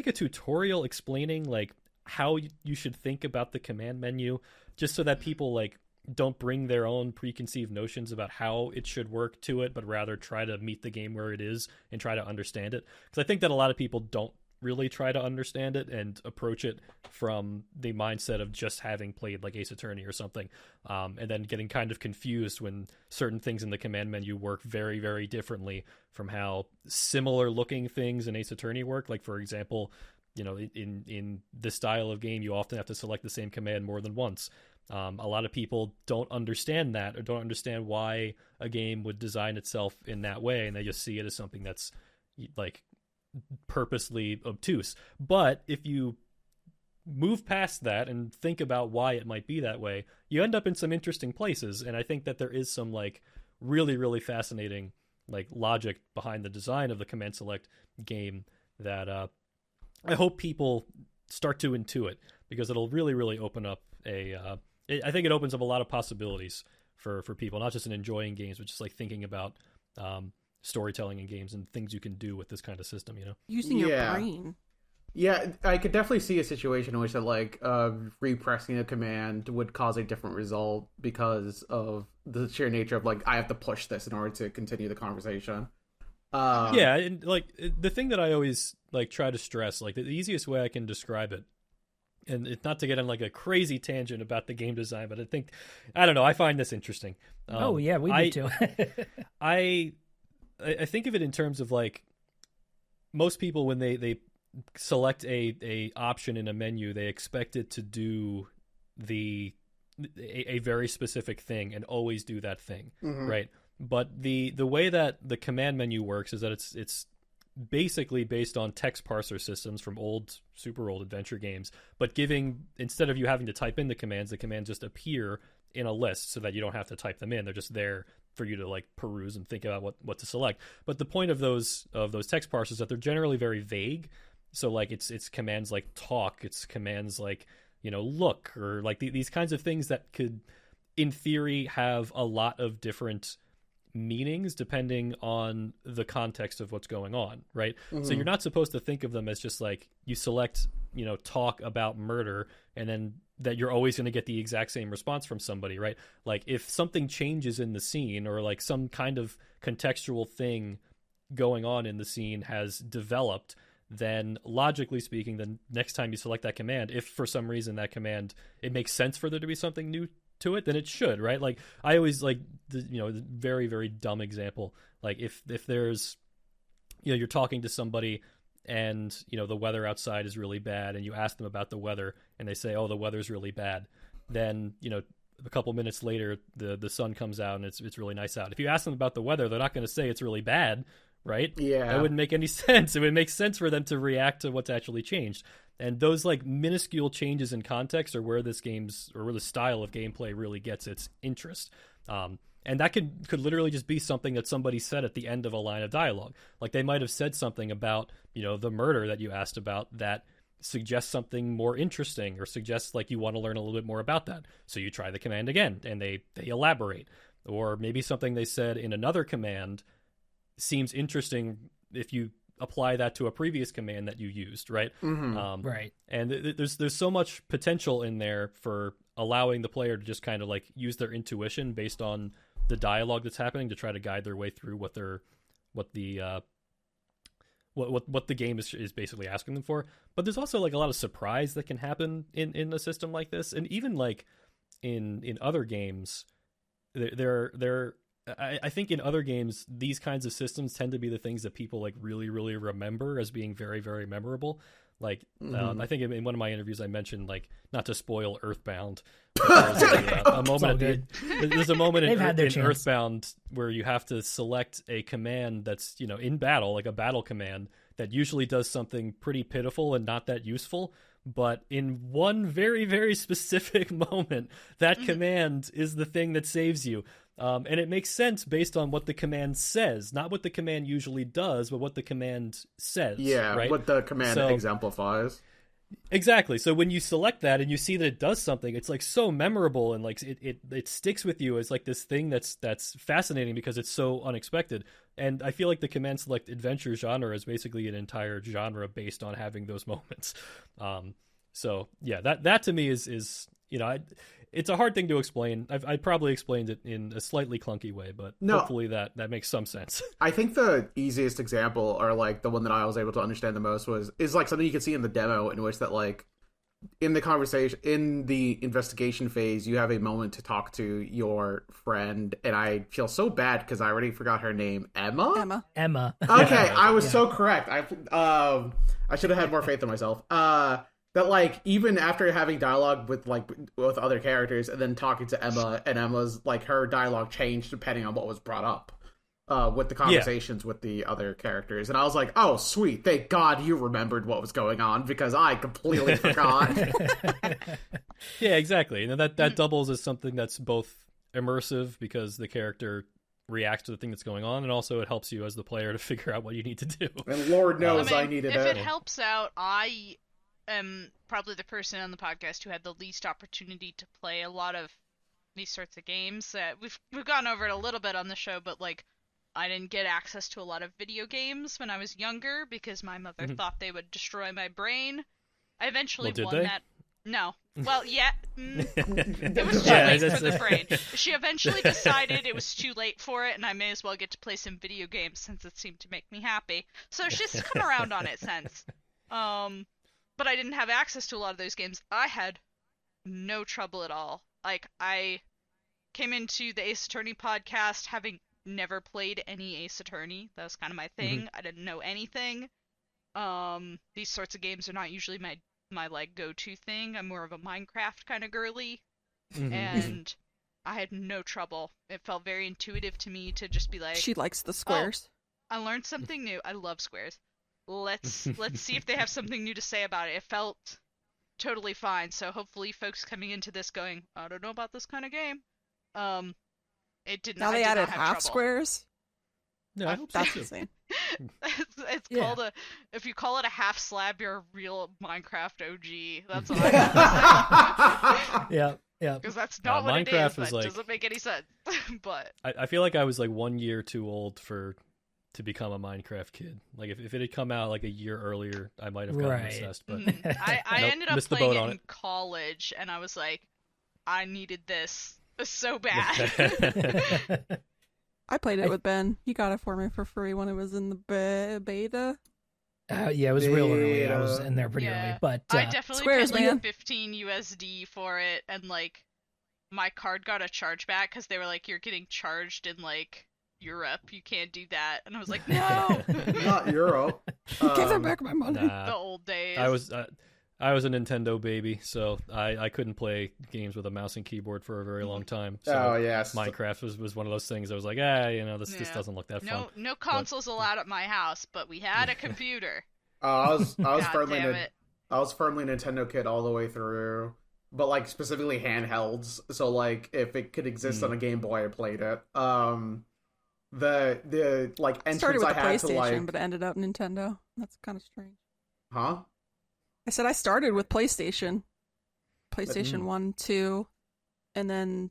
a tutorial explaining like how you should think about the command menu, just so that people like don't bring their own preconceived notions about how it should work to it, but rather try to meet the game where it is and try to understand it. Because I think that a lot of people don't really try to understand it and approach it from the mindset of just having played like Ace Attorney or something, and then getting kind of confused when certain things in the command menu work very, very differently from how similar looking things in Ace Attorney work. Like, for example, in this style of game, you often have to select the same command more than once. A lot of people don't understand that, or don't understand why a game would design itself in that way, and they just see it as something that's like purposely obtuse. But if you move past that and think about why it might be that way, you end up in some interesting places. And I think that there is some like really, really fascinating like logic behind the design of the command select game that I hope people start to intuit, because it'll really, really open up I think it opens up a lot of possibilities for people, not just in enjoying games, but just like thinking about storytelling in games and things you can do with this kind of system, using your brain. Yeah, I could definitely see a situation in which that like repressing a command would cause a different result because of the sheer nature of like, I have to push this in order to continue the conversation. Yeah, and like the thing that I always like try to stress, like the easiest way I can describe it, and it's not to get on like a crazy tangent about the game design, but I don't know, I find this interesting. We do too. I think of it in terms of like, most people when they select a option in a menu, they expect it to do a very specific thing and always do that thing, right? But the way that the command menu works is that it's basically based on text parser systems from super old adventure games, but instead of you having to type in the commands just appear in a list so that you don't have to type them in. They're just there for you to like peruse and think about what to select. But the point of those text parsers is that they're generally very vague. So like it's commands like talk, it's commands like, look, or like these kinds of things that could in theory have a lot of different meanings depending on the context of what's going on, right? So you're not supposed to think of them as just like you select talk about murder and then that you're always going to get the exact same response from somebody, right? Like if something changes in the scene or like some kind of contextual thing going on in the scene has developed, then logically speaking, the next time you select that command, if for some reason that command, it makes sense for there to be something new to it, then it should, right? Like I always like the very, very dumb example. Like if there's, you're talking to somebody and the weather outside is really bad and you ask them about the weather and they say, oh, the weather's really bad, then a couple minutes later the sun comes out and it's really nice out. If you ask them about the weather, they're not going to say it's really bad, right? Yeah, that wouldn't make any sense. It would make sense for them to react to what's actually changed. And those like minuscule changes in context are where this game's or where the style of gameplay really gets its interest. And that could literally just be something that somebody said at the end of a line of dialogue. Like they might have said something about, the murder that you asked about that suggests something more interesting or suggests like you want to learn a little bit more about that. So you try the command again and they elaborate. Or maybe something they said in another command seems interesting if you apply that to a previous command that you used, right? Mm-hmm. Right. And there's so much potential in there for allowing the player to just kind of like use their intuition based on the dialogue that's happening to try to guide their way through what the game is basically asking them for. But there's also like a lot of surprise that can happen in a system like this, and even like in other games, I think in other games these kinds of systems tend to be the things that people like really, really remember as being very, very memorable. Like I think in one of my interviews I mentioned, like, not to spoil Earthbound, but there's a moment in Earthbound where you have to select a command that's in battle, like a battle command that usually does something pretty pitiful and not that useful, but in one very, very specific moment that command is the thing that saves you. And it makes sense based on what the command says, not what the command usually does, but what the command says. Yeah, right? What the command exemplifies. Exactly. So when you select that and you see that it does something, it's like so memorable and like it sticks with you as like this thing that's fascinating because it's so unexpected. And I feel like the command select adventure genre is basically an entire genre based on having those moments. So yeah, that to me is it's a hard thing to explain. I probably explained it in a slightly clunky way, but hopefully that makes some sense. I think the easiest example, or like the one that I was able to understand the most, is like something you can see in the demo, in which that like in the conversation, in the investigation phase, you have a moment to talk to your friend, and I feel so bad because I already forgot her name. Emma. Okay, I was so correct. I should have had more faith in myself. That like even after having dialogue with other characters and then talking to Emma, and Emma's like her dialogue changed depending on what was brought up with the conversations with the other characters, and I was like, oh sweet, thank God you remembered what was going on because I completely forgot. Yeah, exactly. And that doubles as something that's both immersive because the character reacts to the thing that's going on, and also it helps you as the player to figure out what you need to do. And Lord knows I needed if it. If it helps out, I am probably the person on the podcast who had the least opportunity to play a lot of these sorts of games. We've gone over it a little bit on the show, but like I didn't get access to a lot of video games when I was younger because my mother thought they would destroy my brain. I eventually won that. No. Well, yeah. It was too late for the brain. She eventually decided it was too late for it, and I may as well get to play some video games since it seemed to make me happy. So she's come around on it since. But I didn't have access to a lot of those games. I had no trouble at all. Like, I came into the Ace Attorney podcast having never played any Ace Attorney. That was kind of my thing. I didn't know anything. These sorts of games are not usually my like go-to thing. I'm more of a Minecraft kind of girly. And I had no trouble. It felt very intuitive to me to just be like, she likes the squares. Oh, I learned something new. I love squares. Let's see if they have something new to say about it. It felt totally fine. So hopefully folks coming into this going, I don't know about this kind of game. It did not. Now they added half trouble. Squares. No, I hope that's so. insane. It's called if you call it a half slab, you're a real Minecraft OG. That's what I Yeah. Because that's not what Minecraft it is. That doesn't make any sense. But I feel like I was like 1 year too old for to become a Minecraft kid. Like if it had come out like a year earlier, I might have gotten Right. obsessed. But I Nope, ended up missed the playing boat it on in it. college, and I was like, I needed this so bad. I played it with Ben. He got it for me for free when it was in the beta. Yeah, it was real early. I was in there pretty Yeah. early, but I definitely Squares, paid like man. 15 USD for it, and like my card got a chargeback because they were like, you're getting charged in like Europe, you can't do that, and I was like, no. Not Europe. Give them back my money. The Nah, old days. I was a Nintendo baby, so I couldn't play games with a mouse and keyboard for a very long time. So Oh yes. Minecraft was one of those things. I was like, this Yeah. doesn't look that fun. No consoles allowed at my house, but we had a computer. I was God firmly damn it. I was firmly a Nintendo kid all the way through, but like specifically handhelds. So like if it could exist on a Game Boy, I played it. The like Started entrance with I the had to PlayStation, like, but it ended up Nintendo. That's kind of strange. huh? I said I started with PlayStation 1, 2, and then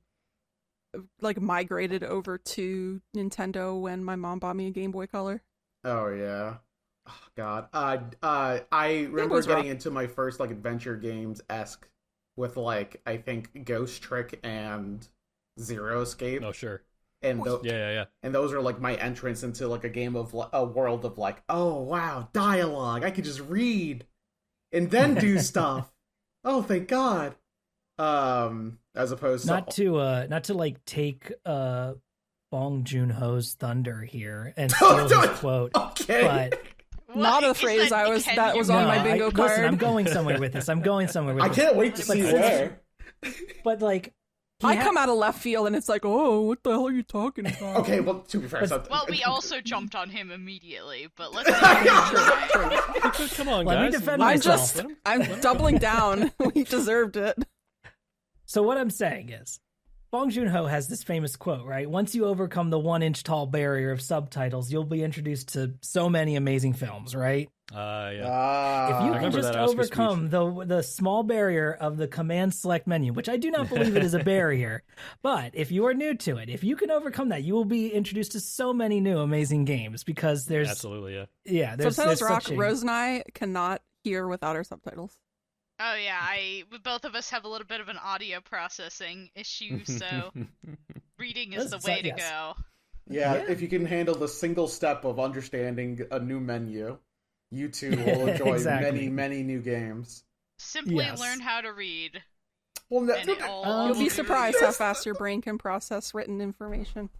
like migrated over to Nintendo when my mom bought me a Game Boy Color. Oh yeah. Oh, God. I remember was getting rough. into my first like adventure games esque with like I think Ghost Trick and Zero Escape. Oh sure, And yeah. and those are like my entrance into like a game of a world of like, oh wow, dialogue. I could just read and then do stuff. Oh, thank God. As opposed to not to like take Bong Joon-ho's thunder here and steal his quote, okay. but Not a Is phrase that- I was- can that you was on my not? bingo Listen, card. I'm going somewhere with this. I can't wait to see But where. But like, I come out of left field and it's like, oh, what the hell are you talking about? Okay, well to be fair, so, Well, we also jumped on him immediately, but let's Come on, Let me guys. defend I'm myself. just, I'm doubling down. We deserved it. So what I'm saying is, Bong Joon-ho has this famous quote, right? Once you overcome the 1-inch tall barrier of subtitles, you'll be introduced to so many amazing films, right? Yeah. If you I can remember just that Oscar overcome the small barrier of the command select menu, which I do not believe it is a barrier, but if you are new to it, if you can overcome that, you will be introduced to so many new amazing games because there's Absolutely, yeah. there's Subtitles rock. such a- Rose and I cannot hear without our subtitles. Oh yeah, both of us have a little bit of an audio processing issue, so reading is the Yes, way to yes. go. Yeah, Yeah. if you can handle the single step of understanding a new menu, you too will enjoy Exactly. many, many new games. Simply Yes. learn how to read, Well, and it all You'll will be be surprised really how fast your brain can process written information.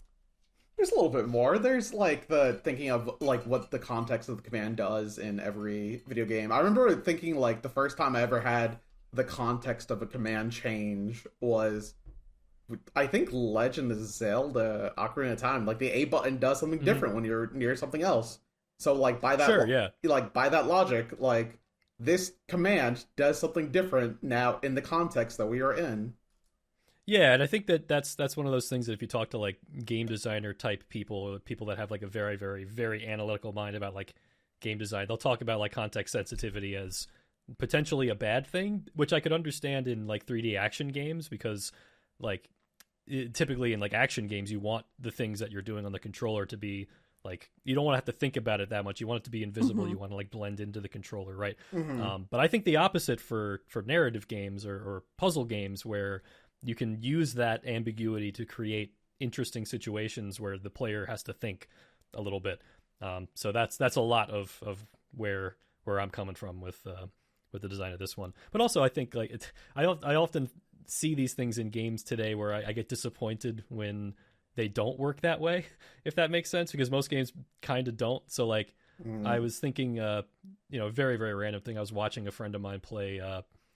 there's a little bit more. There's like the thinking of like what the context of the command does in every video game. I remember thinking like the first time I ever had the context of a command change was, I think, Legend of Zelda: Ocarina of Time. Like the A button does something different when you're near something else. So like by that, Sure, yeah. like by that logic, like this command does something different now in the context that we are in. Yeah, and I think that's one of those things that if you talk to like game designer type people or people that have like a very, very, very analytical mind about like game design, they'll talk about like context sensitivity as potentially a bad thing, which I could understand in like 3D action games because like typically in like action games you want the things that you're doing on the controller to be like, you don't want to have to think about it that much. You want it to be invisible. You want to like blend into the controller, right? But I think the opposite for narrative games or puzzle games where you can use that ambiguity to create interesting situations where the player has to think a little bit. So that's a lot of where I'm coming from with the design of this one. But also I think like I often see these things in games today where I get disappointed when they don't work that way, if that makes sense, because most games kind of don't. So like I was thinking, very, very random thing. I was watching a friend of mine play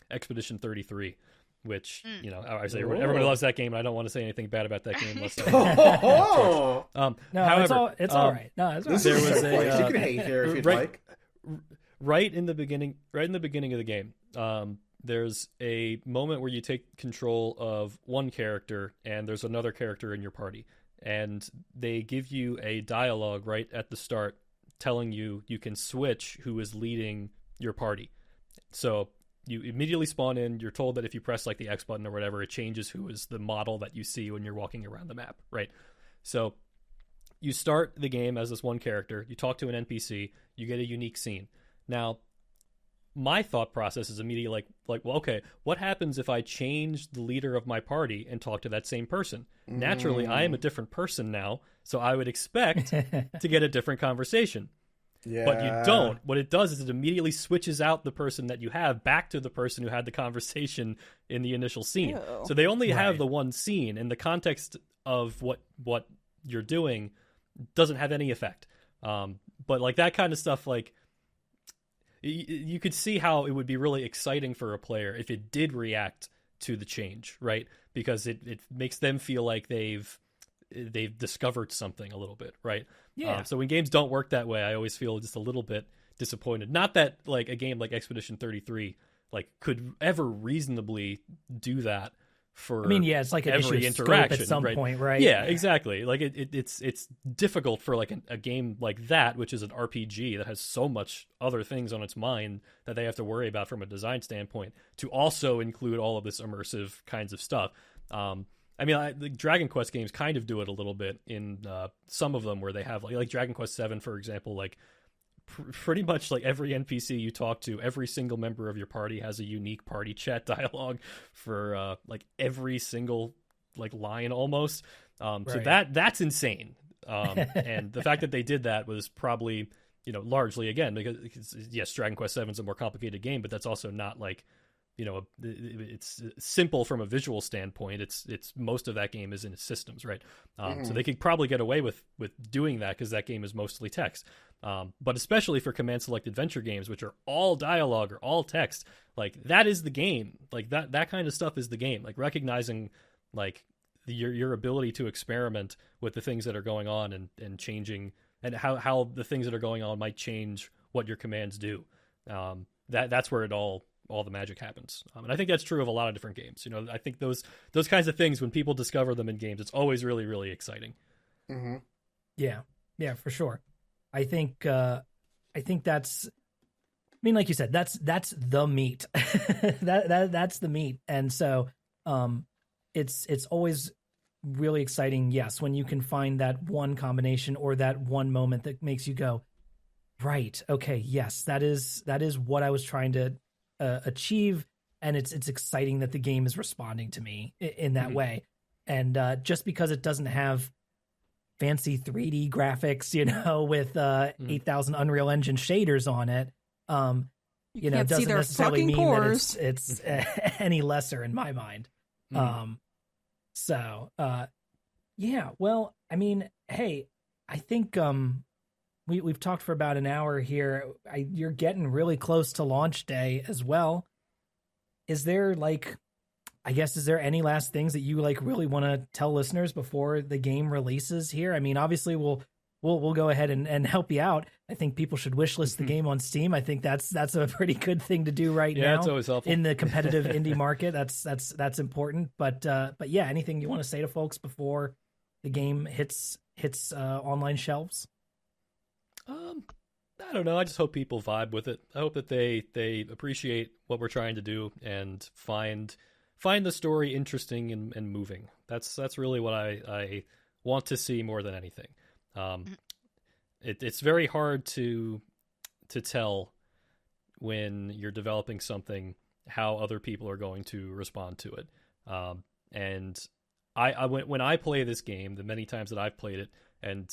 Expedition 33, which, I say everybody loves that game, and I don't want to say anything bad about that game. Unless Oh, No, however, it's all right. No, it's all this right. is There was a a, place you can hate here if you'd right- like. right in the beginning of the game, there's a moment where you take control of one character and there's another character in your party, and they give you a dialogue right at the start telling you can switch who is leading your party. So you immediately spawn in, you're told that if you press like the X button or whatever, it changes who is the model that you see when you're walking around the map, right? So you start the game as this one character, you talk to an NPC, you get a unique scene. Now, my thought process is immediately like, well, okay, what happens if I change the leader of my party and talk to that same person? Naturally, I am a different person now, so I would expect to get a different conversation. Yeah. But you don't. What it does is it immediately switches out the person that you have back to the person who had the conversation in the initial scene. Ew. So they only have the one scene, and the context of what you're doing doesn't have any effect. But like that kind of stuff, like you could see how it would be really exciting for a player if it did react to the change, right? Because it makes them feel like they've discovered something a little bit, right? Yeah. So when games don't work that way, I always feel just a little bit disappointed. Not that like a game like Expedition 33 like could ever reasonably do that for it's like an issue every of scope interaction at some right? point, right? Yeah, exactly. Like it's difficult for like a game like that, which is an RPG that has so much other things on its mind that they have to worry about from a design standpoint, to also include all of this immersive kinds of stuff. The Dragon Quest games kind of do it a little bit in some of them, where they have like Dragon Quest 7, for example, like pretty much like every NPC you talk to, every single member of your party has a unique party chat dialogue for like every single like line almost. So that's insane. And the fact that they did that was probably, largely again, because yes, Dragon Quest 7 is a more complicated game, but that's also not like, it's simple from a visual standpoint. It's most of that game is in its systems, right? So they could probably get away with doing that because that game is mostly text. But especially for command select adventure games, which are all dialogue or all text, like that is the game. Like that kind of stuff is the game. Like recognizing like your ability to experiment with the things that are going on and changing, and how the things that are going on might change what your commands do. That's where it all the magic happens. And I think that's true of a lot of different games. I think those kinds of things, when people discover them in games, it's always really, really exciting. Mm-hmm. Yeah, for sure. I think that's, like you said, that's the meat. that's the meat. And so it's always really exciting, yes, when you can find that one combination or that one moment that makes you go, right, okay, yes, that is what I was trying to achieve, and it's exciting that the game is responding to me in that way. And just because it doesn't have fancy 3D graphics, with 8,000 Unreal Engine shaders on it, you can't doesn't see their necessarily fucking mean pores. that it's any lesser in my mind. Yeah, well, hey, I think we've talked for about an hour here. You're getting really close to launch day as well. Is there is there any last things that you really want to tell listeners before the game releases here? Obviously we'll go ahead and help you out. I think people should wishlist the game on Steam. I think that's a pretty good thing to do right now. Yeah, it's always helpful in the competitive indie market. That's important. But yeah, anything you want to say to folks before the game hits online shelves? I don't know. I just hope people vibe with it. I hope that they appreciate what we're trying to do and find the story interesting and moving. That's really what I want to see more than anything. It's very hard to tell when you're developing something how other people are going to respond to it. And when I play this game, the many times that I've played it, and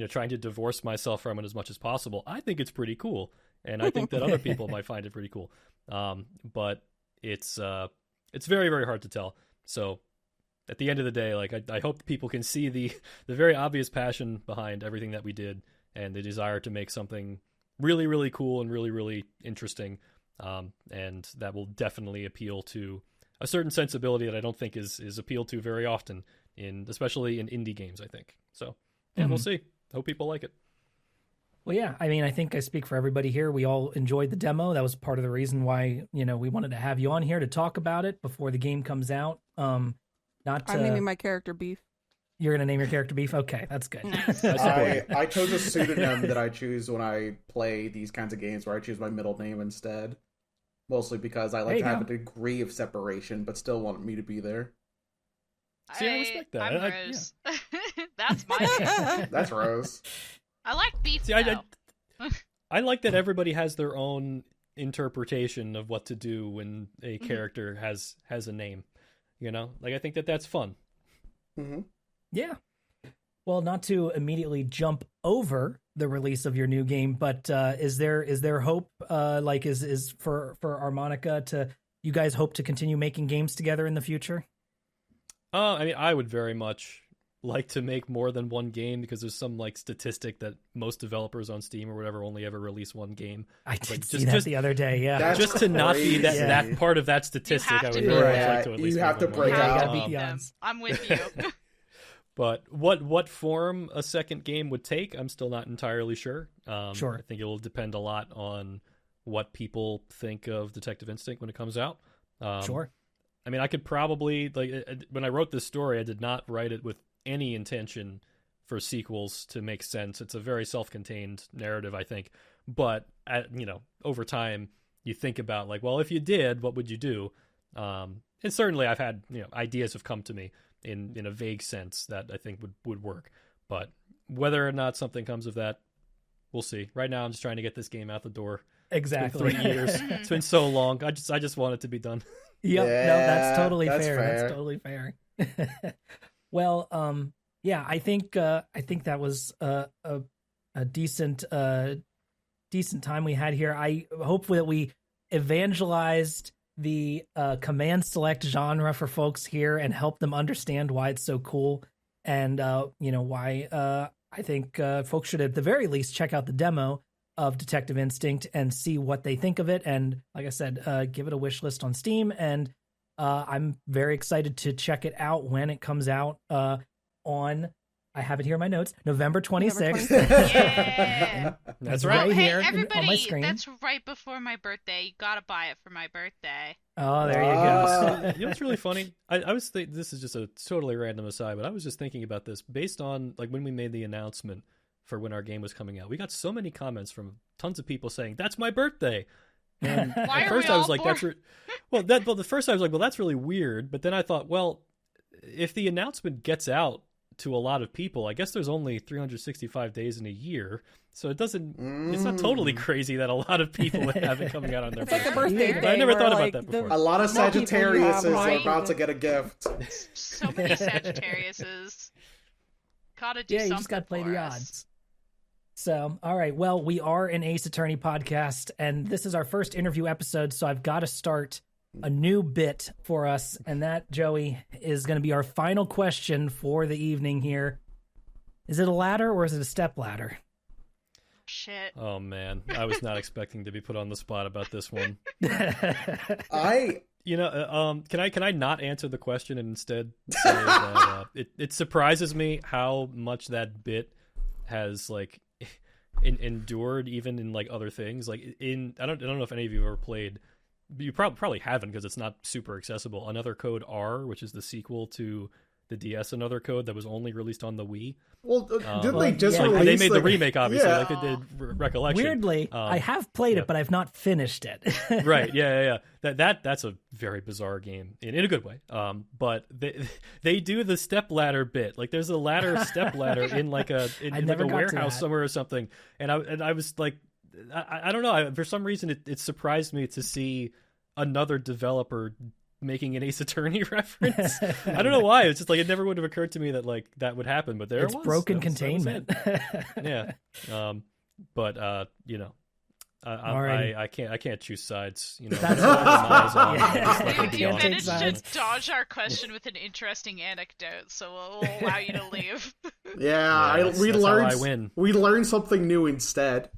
trying to divorce myself from it as much as possible, I think it's pretty cool, and I think that other people might find it pretty cool. But it's very, very hard to tell. So at the end of the day, I hope people can see the very obvious passion behind everything that we did, and the desire to make something really, really cool and really, really interesting, and that will definitely appeal to a certain sensibility that I don't think is appealed to very often, especially in indie games, I think. So yeah, We'll see. Hope people like it. Well, yeah, I think I speak for everybody here. We all enjoyed the demo. That was part of the reason why, we wanted to have you on here to talk about it before the game comes out. I'm naming my character Beef. You're going to name your character Beef? Okay, that's good. I chose a pseudonym that I choose when I play these kinds of games, where I choose my middle name instead. Mostly because I like to have a degree of separation, but still want me to be there. See, I respect that. I'm Rose. That's my favorite. That's Rose. I like beef. See, I like that everybody has their own interpretation of what to do when a character has a name. You know, like I think that's fun. Mm-hmm. Yeah. Well, not to immediately jump over the release of your new game, but is there hope? Like, is for Armonica to, you guys hope to continue making games together in the future? I mean, I would very much like to make more than one game, because there's some like statistic that most developers on Steam or whatever only ever release one game. I did Like, see that the other day. Yeah, That's just to not be crazy. that part of that statistic, I would to very be- much Yeah, like to at least you have make to one break more. Yeah, you out. gotta beat the them. odds. I'm with you. But what form a second game would take, I'm still not entirely sure. Sure. I think it will depend a lot on what people think of Detective Instinct when it comes out. Sure. I mean, I could probably, like, when I wrote this story, I did not write it with any intention for sequels to make sense. It's a very self-contained narrative, I think. But, over time, you think about, like, well, if you did, what would you do? And certainly I've had, ideas have come to me in a vague sense that I think would work. But whether or not something comes of that, we'll see. Right now, I'm just trying to get this game out the door. Exactly. It's been 3 years. It's been so long. I just want it to be done. Yep. Yeah, No, that's totally that's fair. fair. That's totally fair. Well, yeah, I think that was a decent time we had here. I hope that we evangelized the command select genre for folks here and help them understand why it's so cool, and why I think folks should at the very least check out the demo of Detective Instinct and see what they think of it. And like I said, give it a wish list on Steam, and I'm very excited to check it out when it comes out on, I have it here in my notes, November 26th. Yeah. That's It's right. right Hey, here everybody, on my screen. that's right before my birthday. You gotta buy it for my birthday. Oh, there you Ah. go. You know what's really funny? I was this is just a totally random aside, but I was just thinking about this based on like when we made the announcement for when our game was coming out. We got so many comments from tons of people saying that's my birthday. And Why at are first we I was all like, born? the first I was like, well, that's really weird. But then I thought, well, if the announcement gets out to a lot of people, I guess there's only 365 days in a year, so it doesn't. It's not totally crazy that a lot of people would have it coming out on their It's like a birthday. birthday But I thing never where, thought about like, that the- before. A lot of More people you Sagittariuses have, are right? about to get a gift. So many Sagittariuses. Gotta do Yeah, you something just got to play for the us. odds. So, all right. Well, we are an Ace Attorney podcast, and this is our first interview episode, so I've got to start a new bit for us, and that, Joey, is going to be our final question for the evening here. Is it a ladder or is it a step ladder? Shit. Oh man, I was not expecting to be put on the spot about this one. I Can I not answer the question and instead say that it surprises me how much that bit has like endured even in like other things. Like I don't know if any of you have ever played. You probably haven't because it's not super accessible. Another Code R, which is the sequel to the DS Another Code that was only released on the Wii. well, didn't they just yeah. release? They made the like- remake, obviously, Yeah. like they did Recollection. Weirdly, I have played yeah. it, but I've not finished it. Right, yeah. That's a very bizarre game in a good way. But they do the step ladder bit. Like there's a step ladder in like a never got to warehouse that. somewhere or something. And I was like, I don't know. For some reason, it surprised me to see another developer making an Ace Attorney reference. I don't know why. It's just like it never would have occurred to me that like that would happen. But there It's it was. broken That was containment. it. Yeah. But Alrighty. I can't choose sides. That's all the eyes on, Yeah. I just let them You, be you on. Can't take managed sides. to dodge our question with an interesting anecdote, so we'll allow you to leave. Yeah, that's we how learned. I win. We learned something new instead.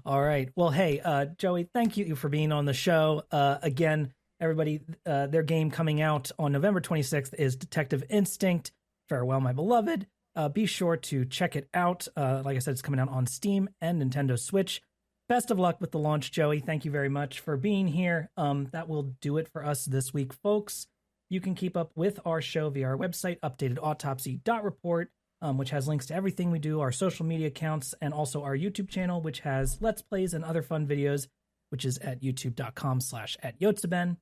All right. Well, hey, Joey, thank you for being on the show. Again, everybody, their game coming out on November 26th is Detective Instinct. Farewell, my beloved. Be sure to check it out. Like I said, it's coming out on Steam and Nintendo Switch. Best of luck with the launch, Joey. Thank you very much for being here. That will do it for us this week, folks. You can keep up with our show via our website, updatedautopsy.report. Which has links to everything we do, our social media accounts, and also our YouTube channel, which has Let's Plays and other fun videos, which is at youtube.com/@yotseben.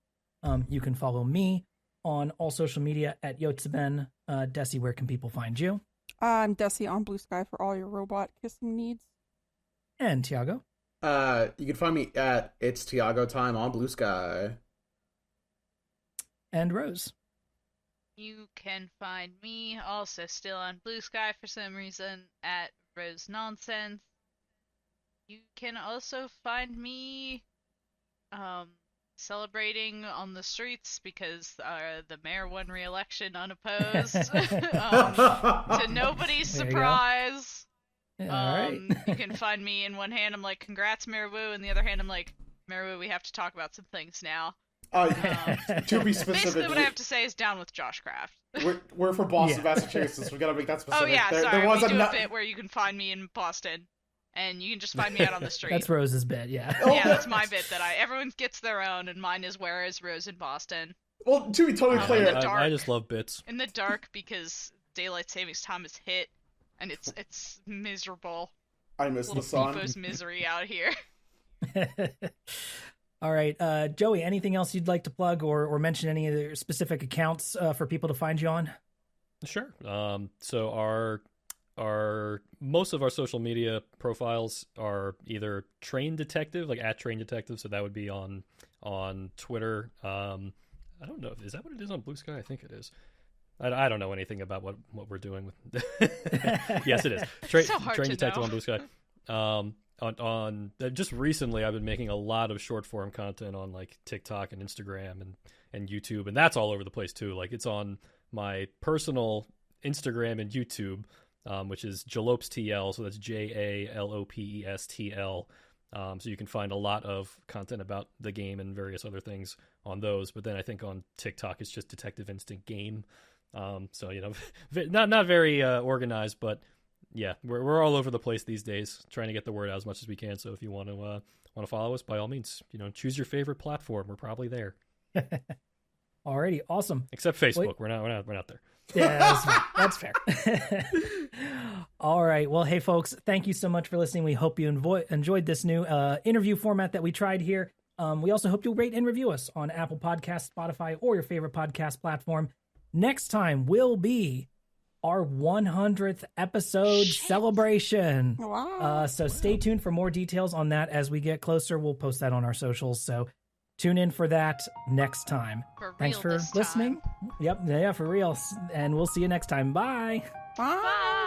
You can follow me on all social media at Yotsuben. Dessy, where can people find you? I'm Dessy on Blue Sky for all your robot kissing needs. And Tiago? You can find me at It's Tiago Time on Blue Sky. And Rose? You can find me also still on Blue Sky for some reason at Rose Nonsense. You can also find me celebrating on the streets because the mayor won re-election unopposed. To nobody's surprise. All right. You can find me in one hand I'm like, congrats Mayor Wu, and the other hand I'm like, Mayor Wu, we have to talk about some things now. To be specific, Basically what I have to say is down with Josh Kraft. we're from Boston, Yeah. Massachusetts. We gotta make that specific. Oh yeah, there sorry, was we do a a bit where you can find me in Boston, and you can just find me out on the street. That's Rose's bit, yeah. Yeah, that's my bit that everyone gets their own, and mine is where is Rose in Boston. Well, to be totally in clear, the dark. I just love bits. In the dark because daylight savings time is hit, and it's miserable. I miss the Little sun. Beepo's misery out here. All right, Joey, anything else you'd like to plug or mention any of the specific accounts for people to find you on? Sure. So our most of our social media profiles are either Train Detective, like at Train Detective, so that would be on Twitter. I don't know, is that what it is on Blue Sky? I think it is. I don't know anything about what we're doing with. Yes, it is. So hard Train to Detective know. on Blue Sky. On just recently, I've been making a lot of short form content on like TikTok and Instagram and YouTube, and that's all over the place too. Like it's on my personal Instagram and YouTube, which is JalopesTL, so that's JALOPESTL. So you can find a lot of content about the game and various other things on those. But then I think on TikTok it's just Detective Instinct Game. So not very organized, but yeah, we're all over the place these days, trying to get the word out as much as we can. So if you want to follow us, by all means, choose your favorite platform. We're probably there. Alrighty, awesome. Except Facebook, we're not there. Yeah, that's fair. All right. Well, hey, folks, thank you so much for listening. We hope you enjoyed this new interview format that we tried here. We also hope you'll rate and review us on Apple Podcasts, Spotify, or your favorite podcast platform. Next time will be our 100th episode celebration. Wow. So stay tuned for more details on that as we get closer. We'll post that on our socials. So tune in for that next time. Thanks for listening. Yep. Yeah, for real. And we'll see you next time. Bye. Bye.